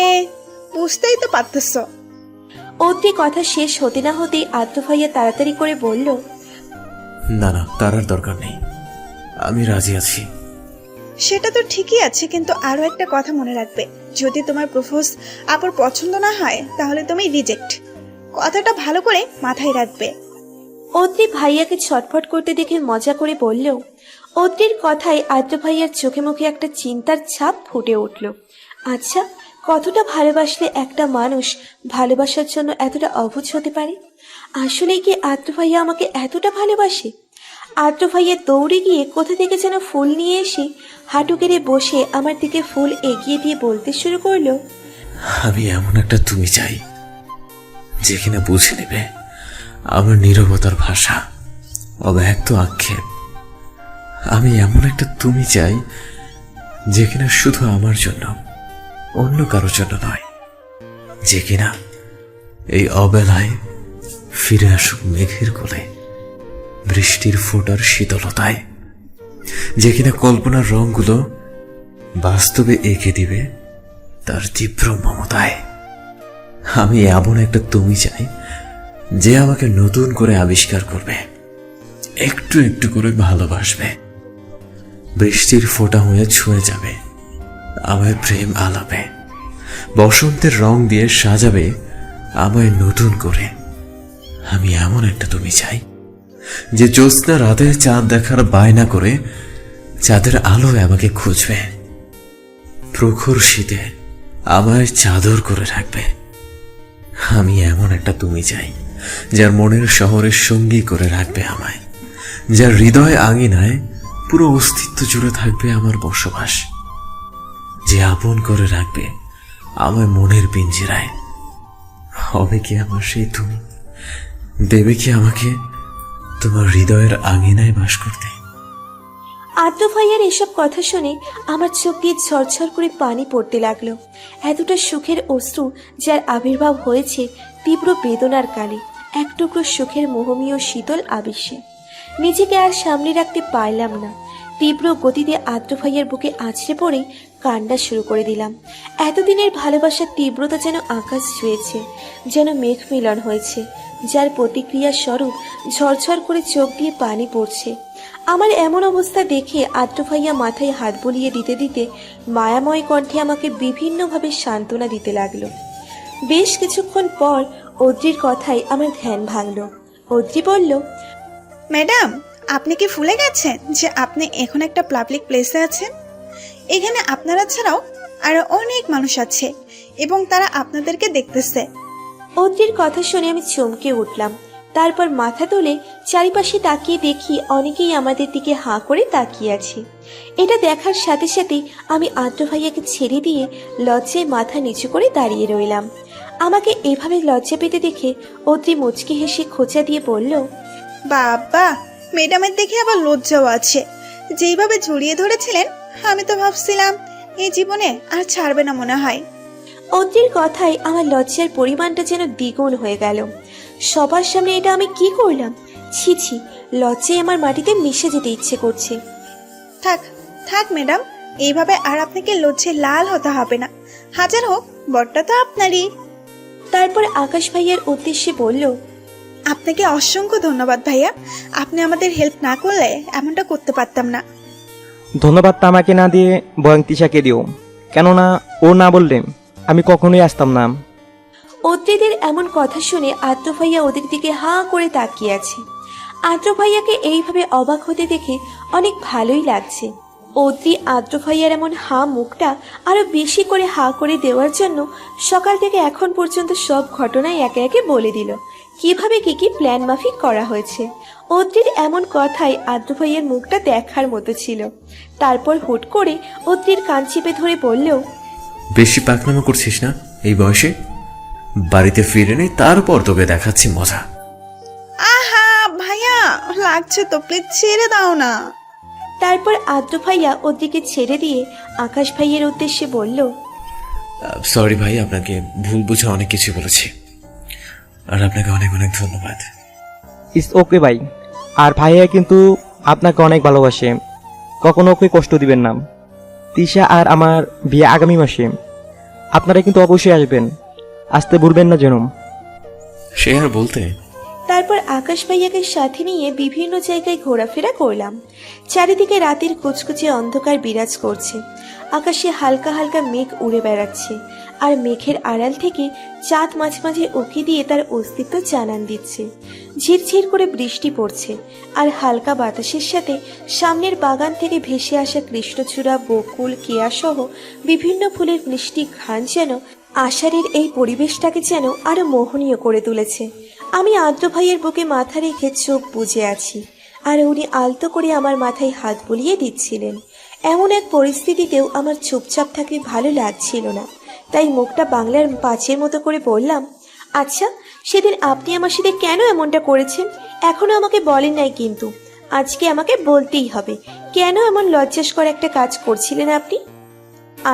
বুঝতেই তো পারতেছ। অদ্রি কথা শেষ হতে না হতেই আদ্র ভাইয়া তাড়াতাড়ি করে বলল, না না, তার আর দরকার নেই, আমি রাজি আছি। সেটা তো ঠিকই আছে, কিন্তু আরো একটা কথা মনে রাখবে, যদি তোমার প্রপোজ আপুর পছন্দ না হয় তাহলে তুমি রিজেক্ট। কথাটা ভালো করে মাথায় রাখবে। অদ্রি ভাইয়াকে ছটফট করতে দেখে মজা করে বলল। অদ্রির কথায় আদ্র ভাইয়ার চোখে মুখে একটা চিন্তার ছাপ ফুটে উঠল। আচ্ছা, কতটা ভালোবাসলে একটা মানুষ ভালোবাসার জন্য এতটা অবুঝ হতে পারে? আসলে কি আদ্র ভাইয়া আমাকে এতটা ভালোবাসে? আদ্র ভাইয়া দৌড়ে গিয়ে কোথা থেকে যেন ফুল নিয়ে এসে হাঁটু গেড়ে বসে আমার দিকে ফুল এগিয়ে দিয়ে বলতে শুরু করলো, আমি এমন একটা তুমি চাই যেখানে বুঝে নেবে আমার নীরবতার ভাষা, অব্যক্ত আক্ষেপ। আমি এমন একটা তুমি চাই যেখানে শুধু আমার জন্য, অন্য কারোর জন্য নয়। যে কিনা এই অবেলায় ফিরে আসুক মেঘের কোলে, বৃষ্টির ফোঁটার শীতলতায়। যে কিনা কল্পনার রঙগুলো বাস্তবে এঁকে দিবে তার তীব্র মমতায়। আমি এমন একটা তুমি চাই যে আমাকে নতুন করে আবিষ্কার করবে, একটু একটু করে ভালোবাসবে, বৃষ্টির ফোঁটা হয়ে ছুঁয়ে যাবে আমায় প্রেম আলাপে, বসন্তের রং দিয়ে সাজাবে আমায় নতুন করে। আমি এমন একটা তুমি চাই যে জ্যোৎস্না রাতের চাঁদ দেখার বায়না করে চাঁদের আলোয় আমাকে খুঁজবে, প্রখর শীতে আমায় চাদর করে রাখবে। আমি এমন একটা তুমি চাই যার মনের শহরের সঙ্গী করে রাখবে আমায়, যার হৃদয় আঙিনায় পুরো অস্তিত্ব জুড়ে থাকবে আমার বসবাস, যে আপন করে রাখবে আমায় মনের পিঞ্জিরায়। হবে কি আমার সেই তুমি? দেবে কি আমাকে তোমার হৃদয়ের আঙিনায় বাস করতে? আদ্র ভাইয়ার এসব কথা শুনে আমার চোখ দিয়ে ঝরঝর করে পানি পড়তে লাগলো। এতটা সুখের অশ্রু যার আবির্ভাব হয়েছে তীব্র বেদনার কালে, এক টুকরো সুখের মোহমীয় শীতল আবেশে। নিজেকে আর সামনে রাখতে পারলাম না। তীব্র গতিতে আদ্র ভাইয়ার বুকে আছড়ে পড়ে কান্না শুরু করে দিলাম। এতদিনের ভালোবাসার তীব্রতা যেন আকাশ ছুঁয়েছে, যেন মেঘ মিলন হয়েছে, যার প্রতিক্রিয়া স্বরূপ ঝরঝর করে চোখ দিয়ে পানি পড়ছে। আমার এমন অবস্থা দেখে আদ্র ভাইয়া মাথায় হাত বুলিয়ে দিতে দিতে মায়াময় কণ্ঠে আমাকে বিভিন্নভাবে সান্ত্বনা দিতে লাগলো। বেশ কিছুক্ষণ পর অদ্রির কথায় আমার ধ্যান ভাঙল। অদ্রি বলল, ম্যাডাম, আপনি কি ভুলে গেছেন যে আপনি এখন একটা পাবলিক প্লেসে আছেন? এখানে আপনারা ছাড়াও আরো অনেক মানুষ আছে এবং তারা আপনাদেরকে দেখতেছে। অদ্রির কথা শুনে আমি চমকে উঠলাম। তারপর মাথা তুলে চারিপাশে তাকিয়ে দেখি অনেকেই আমাদের দিকে হাঁ করে তাকিয়ে আছে। এটা দেখার সাথে সাথে আমি আদ্র ভাইয়াকে ছেড়ে দিয়ে লজ্জায় মাথা নিচু করে দাঁড়িয়ে রইলাম। আমাকে এভাবে লজ্জা পেতে দেখে অদ্রি মুচকি হেসে খোঁচা দিয়ে বলল, বাবা, ম্যাডামের দেখে আবার লজ্জাও আছে। যেইভাবে জড়িয়ে ধরেছিলেন, আমি তো ভাবছিলাম এই জীবনে আর ছাড়বে না মনে হয়। অদ্রির কথায় আমার লজ্জার পরিমাণটা যেন দ্বিগুণ হয়ে গেল। সবার সামনে এটা আমি কি করলাম? ছি ছি, লজ্জায় আমার মাটিতে মিশে যেতে ইচ্ছে করছে। থাক থাক ম্যাডাম, এইভাবে আর আপনাকে লজ্জায় লাল হতে হবে না। হাজার হোক, বরটা তো আপনারই। তারপর আকাশ ভাইয়ার উদ্দেশ্যে বলল, আপনাকে অসংখ্য ধন্যবাদ ভাইয়া। আপনি আমাদের হেল্প না করলে এমনটা করতে পারতাম না। ধন্যবাদটা আমাকে না দিয়ে বরং তিশাকে দিও, কেননা ও না বললে আমি কখনোই আসতাম না। অদ্রিদের এমন কথা শুনে আদ্র ভাইয়া ওদের দিকে হাঁ করে তাকিয়ে আছে। আদ্র ভাইয়াকে এইভাবে অবাক হতে দেখে অনেক ভালোই লাগছে। অদ্রি আদ্র ভাইয়ার এমন হাঁ মুখটা আরো বেশি করে হাঁ করে দেওয়ার জন্য সকাল থেকে এখন পর্যন্ত সব ঘটনাই একে একে বলে দিল, কিভাবে কি কি প্ল্যান মাফিক করা হয়েছে। অদ্রির এমন কথাই আদ্র ভাইয়ার মুখটা দেখার মতো ছিল। তারপর হুট করে অদ্রির কান চেপে ধরে বলল, বেশি পাকনামা করছিস না এই বয়সে? বাড়িতে ফিরে নেই, তারপর তোকে দেখাচ্ছি মজা। আহা ভাইয়া, লাগছে তো, প্লিজ ছেড়ে দাও না। তারপর আদ্র ভাইয়া ওদিকে ছেড়ে দিয়ে আকাশ ভাইয়ের উদ্দেশ্যে বলল, সরি ভাই, আপনাকে ভুল বুঝে অনেক কিছু বলেছি, আর আপনাকে অনেক অনেক ধন্যবাদ। ইটস ওকে ভাই, আর ভাইয়া কিন্তু আপনাকে অনেক ভালোবাসে, কখনো ওকে কষ্ট দিবেন না। তিশা আর আমার বিয়ে আগামী মাসে, আপনারা কিন্তু অবশ্যই আসবেন, আসতে ভুলবেন না যেন। সে আর বলতে। তারপর আকাশ ভাইয়াকে সাথে নিয়ে বিভিন্ন জায়গায় ঘোরাফেরা করলাম। চারিদিকে রাতের কুচকুচে অন্ধকার বিরাজ করছে। আকাশে হালকা হালকা মেঘ উড়ে বেড়াচ্ছে, আর মেঘের আড়াল থেকে চাঁদ মাঝে মাঝে উঁকি দিয়ে তার অস্তিত্ব জানান দিচ্ছে। ঝিরঝির করে বৃষ্টি পড়ছে, আর হালকা বাতাসের সাথে সামনের বাগান থেকে ভেসে আসা কৃষ্ণচূড়া, বকুল, কেয়া সহ বিভিন্ন ফুলের মিষ্টি ঘ্রাণ যেন আষাঢ়ের এই পরিবেশটাকে যেন আরো মোহনীয় করে তুলেছে। আমি আদ্র ভাইয়ের বুকে মাথা রেখে চোখ বুজে আছি, আর উনি আলতো করে আমার মাথায় হাত বুলিয়ে দিচ্ছিলেন। এমন এক পরিস্থিতিতেও আমার চুপচাপ থাকতে ভালো লাগছিল না, তাই মুখটা বাংলার পাঁচের মতো করে বললাম, আচ্ছা, সেদিন আপনি আমার সাথে কেন এমনটা করেছেন? এখনো আমাকে বলেন নাই, কিন্তু আজকে আমাকে বলতেই হবে, কেন এমন লজ্জাস্কর একটা কাজ করছিলেন আপনি?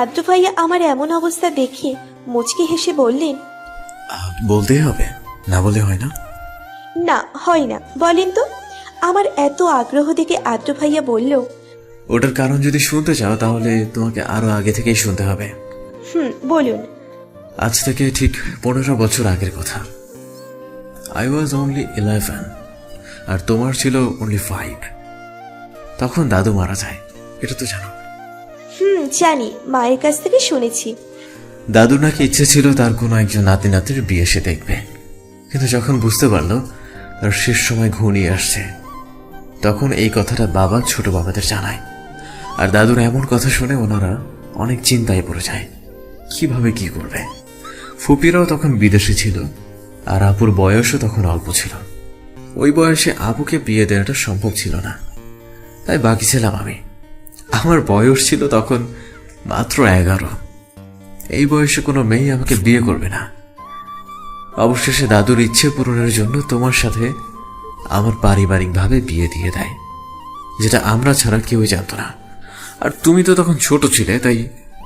আদ্র ভাইয়া আমার এমন অবস্থা দেখে মুচকি হেসে বললেন, বলতেই হবে, না বলে হয় না। না, হয় না, বলেন তো। আমার এত আগ্রহ দেখে আদ্র ভাইয়া বলল, ওটার কারণ যদি শুনতে চাও তাহলে তোমাকে আরো আগে থেকেই শুনতে হবে। বলুন। আজ থেকে ঠিক 15 বছর আগের কথা। আই ওয়াজ অনলি 11, আর তোমার ছিল অনলি 5। তখন দাদু মারা যায়, এটা তো জানো। জানি, মায়ের কাছ থেকে শুনেছি। দাদুর নাকি ইচ্ছে ছিল তার কোনো একজন নাতি নাতির বিয়ে সে দেখবে, কিন্তু যখন বুঝতে পারলো তার শেষ সময় ঘনিয়ে আসছে, তখন এই কথাটা বাবা ছোট বাবাদের জানায়। আর দাদুর এমন কথা শুনে ওনারা অনেক চিন্তায় পড়ে যায়, কিভাবে কি করবে। ফুপিরাও তখন বিদেশে ছিল, আর আপুর বয়সও তখন অল্প ছিল। ওই বয়সে আপুকে বিয়ে দেওয়াটা সম্ভব ছিল না, তাই বাকি ছিলাম আমি। আমার বয়স ছিল তখন মাত্র 11। এই বয়সে কোনো মেয়ে আমাকে বিয়ে করবে না। অবশেষে দাদুর ইচ্ছে পূরণের জন্য তোমার সাথে আমার পারিবারিকভাবে বিয়ে দিয়ে দেয়, যেটা আমরা ছাড়া কেউই জানতো না। আর তুমি তো তখন ছোট ছিলে, তাই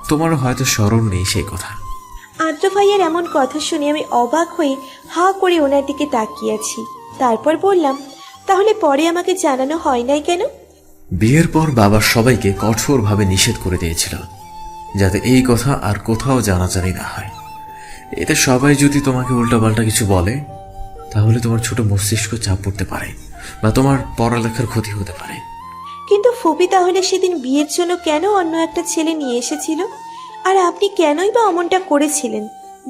তোমারও হয়তো স্মরণ নেই সেই কথা। আদ্র ভাইয়ের এমন কথা শুনে আমি অবাক হয়ে হাঁ করে ওনার দিকে তাকিয়ে আছি। তারপর বললাম, তাহলে পরে আমাকে জানানো হয় নাই কেন? বিয়ের পর বাবা সবাইকে কঠোরভাবে নিষেধ করে দিয়েছিল, যাতে এই কথা আর কোথাও জানাজানি না হয়। এতে সবাই যদি তোমাকে উল্টাপাল্টা কিছু বলে, তাহলে তোমার ছোট মস্তিষ্ক চাপ পড়তে পারে, বা তোমার পড়ালেখার ক্ষতি হতে পারে। কিন্তু ফুপি তাহলে সেদিন বিয়ের জন্য কেন অন্য একটা ছেলে নিয়ে এসেছিল? আর আপনি কেনই বা অমনটা করেছিলেন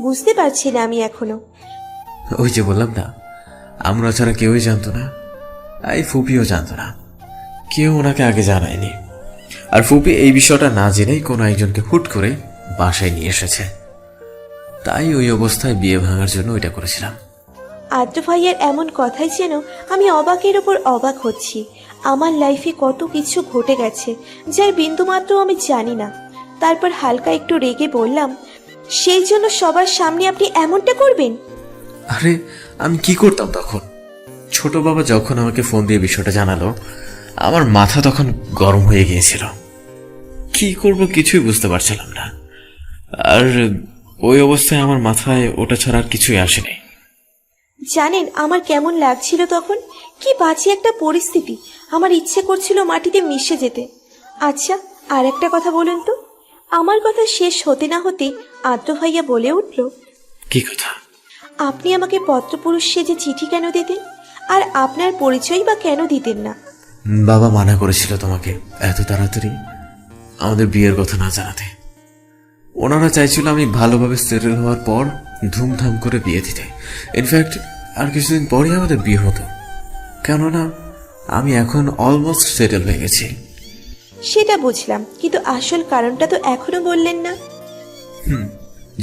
বুঝতে পারছি না আমি এখনো। ওই যে বললাম না, আমরা ছাড়া কেউই জানতো না, এই ফুপিও জানতো না, কেউ ওনাকে আগে জানায়নি। আর ফুপি এই বিষয়টা না জেনেই কোনো একজনকে হুট করে বাসায় নিয়ে এসেছে, তাই ওই অবস্থায় বিয়ে ভাঙার জন্য ওইটা করেছিলাম। আদ্র ভাইয়ের এমন কথাই যেন আমি অবাকের ওপর অবাক হচ্ছি। আমার লাইফে কত কিছু ঘটে গেছে যার বিন্দুমাত্র আমি জানি না। তারপর হালকা একটু রেগে বললাম, সেই জন্য সবার সামনে আপনি এমনটা করবেন? আরে আমি কি করতাম তখন? ছোট বাবা যখন আমাকে ফোন দিয়ে বিষয়টা জানালো, আমার মাথা তখন গরম হয়ে গিয়েছিল। কি করব কিছুই বুঝতে পারছিলাম না। আর ওই অবস্থায় আমার মাথায় ওটা ছাড়া আর কিছুই আসেনি। জানেন আমার কেমন লাগছিল তখন? কি বাজে একটা পরিস্থিতি। আমার ইচ্ছে করছিল মাটিতে মিশে যেতে। আচ্ছা, আর একটা কথা বলুন তো। আমার কথা শেষ হতে না হতে আদ্র ভাইয়া বলে উঠল, কি কথা? আপনি আমাকে পত্রপুরুষ সেজে চিঠি কেন দিতেন? আর আপনার পরিচয় বা কেন দিতেন না? বাবা মানা করেছিল তোমাকে এত তাড়াতাড়ি আমাদের বিয়ের কথা না জানাতে। ওনারা চাইছিল আমি ভালোভাবে সেটেল হওয়ার পর ধুমধাম করে বিয়ে দিতে। ইনফ্যাক্ট আর কিছুদিন পরেই আমাদের বিয়ে হতো, কেননা আমি এখন অলমোস্ট সেটেল হয়ে গেছি। সেটা বুঝলাম, কিন্তু আসল কারণটা তো এখনো বললেন না।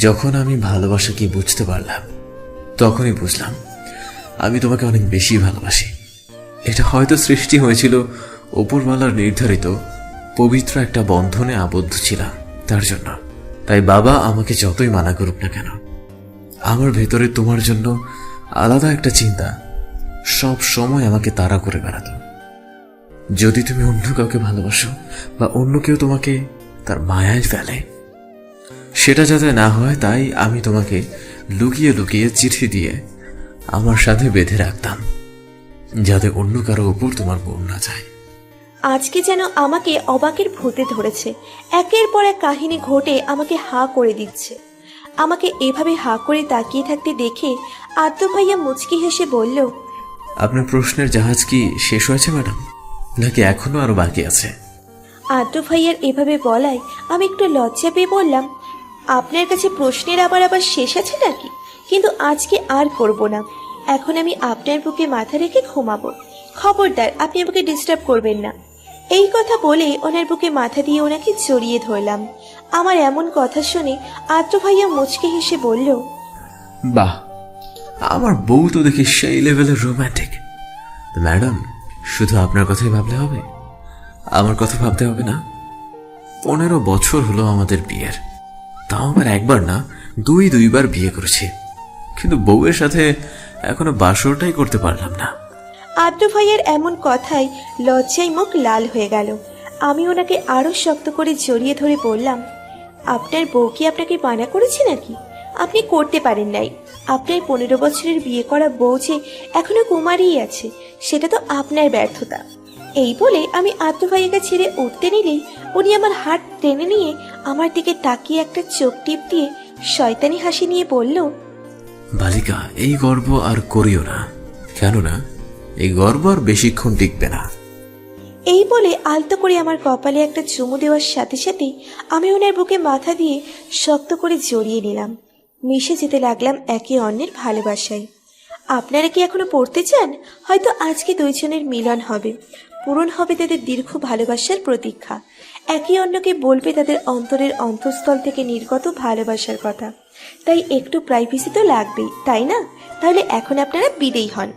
যখন আমি ভালোবাসা কি বুঝতে পারলাম, তখনই বুঝলাম আমি তোমাকে অনেক বেশি ভালোবাসি। এটা হয়তো সৃষ্টি হয়েছিল উপরওয়ালার নির্ধারিত পবিত্র একটা বন্ধনে আবদ্ধ ছিলাম তার জন্য। তাই বাবা আমাকে যতই মানা করুক না কেন, আমার ভেতরে তোমার জন্য আলাদা একটা চিন্তা সব সময় আমাকে তাড়া করে বেড়াতো। যদি তুমি অন্য কাউকে ভালোবাসো বা অন্য কেউ তোমাকে তার মায়ায় ফেলে, সেটা যাতে না হয় তাই আমি তোমাকে লুকিয়ে লুকিয়ে চিঠি দিয়ে আমার সাথে বেঁধে রাখতাম, যাতে অন্য কারো উপর তোমার মন না যায়। আজকে যেন আমাকে অবাকের ভূতে ধরেছে। একের পর এক কাহিনী ঘটে আমাকে হা করে দিচ্ছে। আমাকে এভাবে হা করে তাকিয়ে থাকতে দেখে আদ্র ভাইয়া মুচকি হেসে বলল, আপনার প্রশ্নের জাহাজ কি শেষ হয়েছে ম্যাডাম, নাকি এখনো আরো বাকি আছে? আদ্র ভাইয়ার এভাবে বলায় আমি একটু লজ্জা পেয়ে বললাম, আপনার কাছে প্রশ্নের আবার শেষ আছে নাকি? কিন্তু আজকে আর করব না। এখন আমি আপনার বুকে মাথা রেখে ঘুমাবো। খবরদার, আপনি আমাকে ডিস্টার্ব করবেন না। এই কথা বলে ওনার বুকে মাথা দিয়ে ওনাকে জড়িয়ে ধরলাম। আমার এমন কথা শুনে আদ্র ভাইয়া মুচকে হেসে বলল, বাহ, আমার বউ তো দেখি সেই লেভেলের রোমান্টিক। ম্যাডাম, শুধু আপনার কথাই ভাবলে হবে? আমার কথা ভাবতে হবে না? 15 বছর হলো আমাদের বিয়ের, তাও আমার একবার না দুইবার বিয়ে করেছি, কিন্তু বউয়ের সাথে এখনো বাসরটাই করতে পারলাম না। আদ্র ভাইয়ার এমন কথায় লজ্জায় মুখ লাল হয়ে গেল। আমি ওনাকে আরো শক্ত করে জড়িয়ে ধরে বললাম, আপনার বউ কি আপনাকে মানা করেছে নাকি? আপনি করতে পারেন নাই। আপনার 15 বছরের বিয়ে করা বউ যে এখনো কুমারীই আছে, সেটা তো আপনার ব্যর্থতা। এই বলে আমি আদ্র ভাইয়াকে ছেড়ে উঠতে নিলেই উনি আমার হাত টেনে নিয়ে আমার দিকে তাকিয়ে একটা চোখ টিপ দিয়ে শয়তানি হাসি নিয়ে বলল, বালিকা, এই গর্ব আর করিও না, কেননা এই গর্ব আর বেশিক্ষণ টিকবে না। এই বলে আলতো করে আমার কপালে একটা চুমু দেওয়ার সাথে সাথেই আমি ওনার বুকে মাথা দিয়ে শক্ত করে জড়িয়ে নিলাম। মিশে যেতে লাগলাম একে অন্যের ভালোবাসায়। আপনারা কি এখনো পড়তে চান? হয়তো আজকে দুইজনের মিলন হবে, পূরণ হবে তাদের দীর্ঘ ভালোবাসার প্রতীক্ষা। একে অন্যকে বলবে তাদের অন্তরের অন্তঃস্থল থেকে নির্গত ভালোবাসার কথা। তাই একটু প্রাইভেসি তো লাগবেই, তাই না? তাহলে এখন আপনারা বিদেয় হন।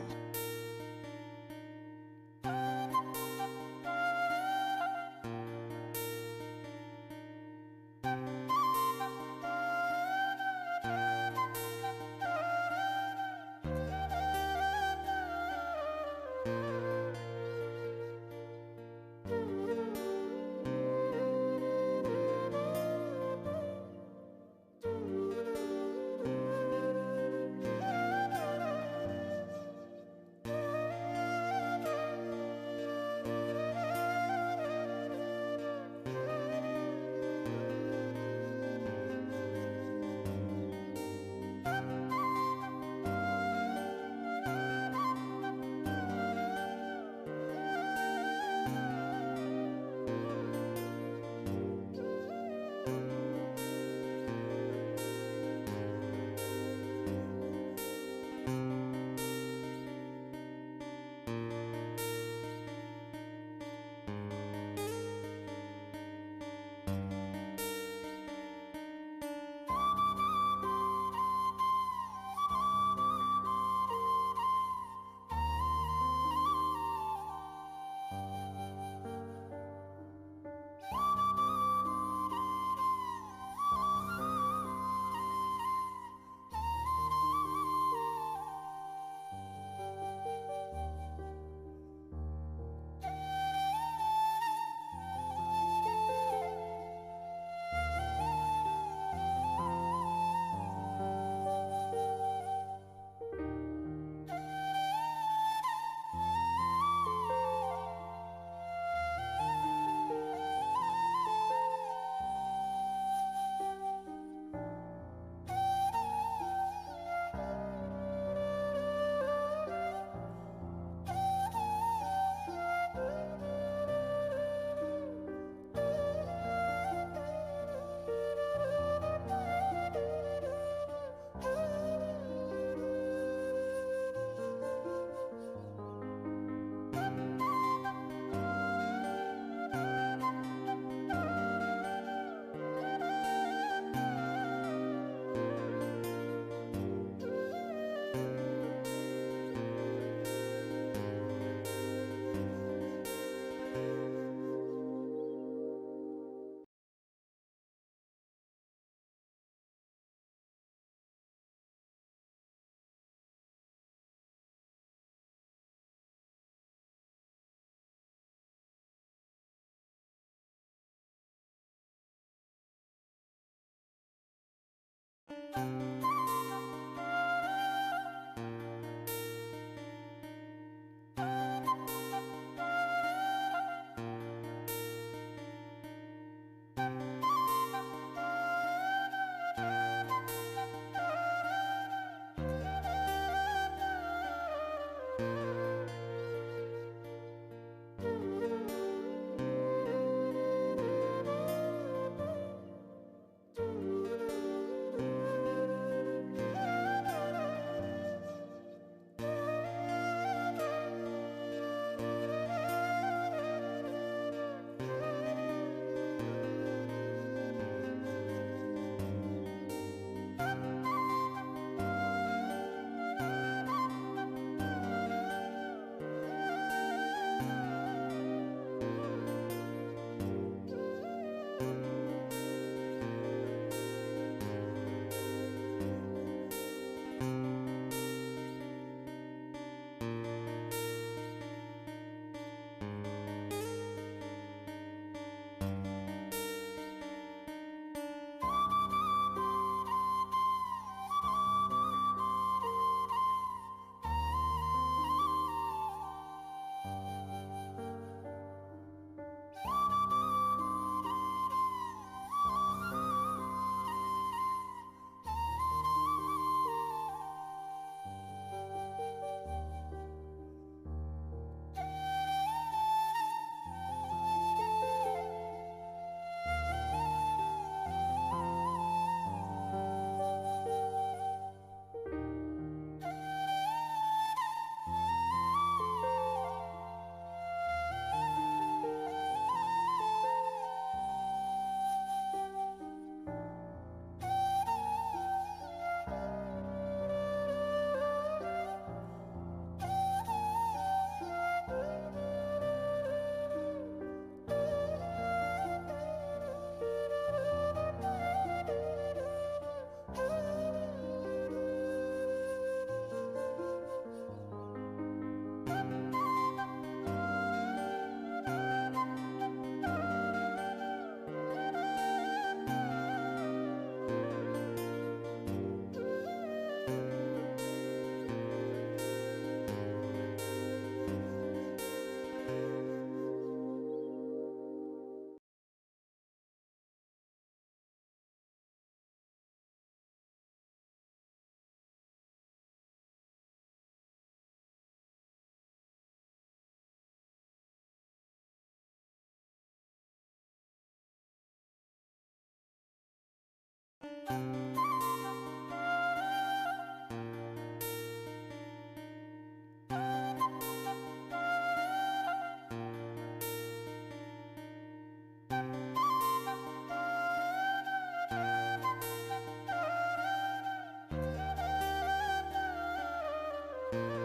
আ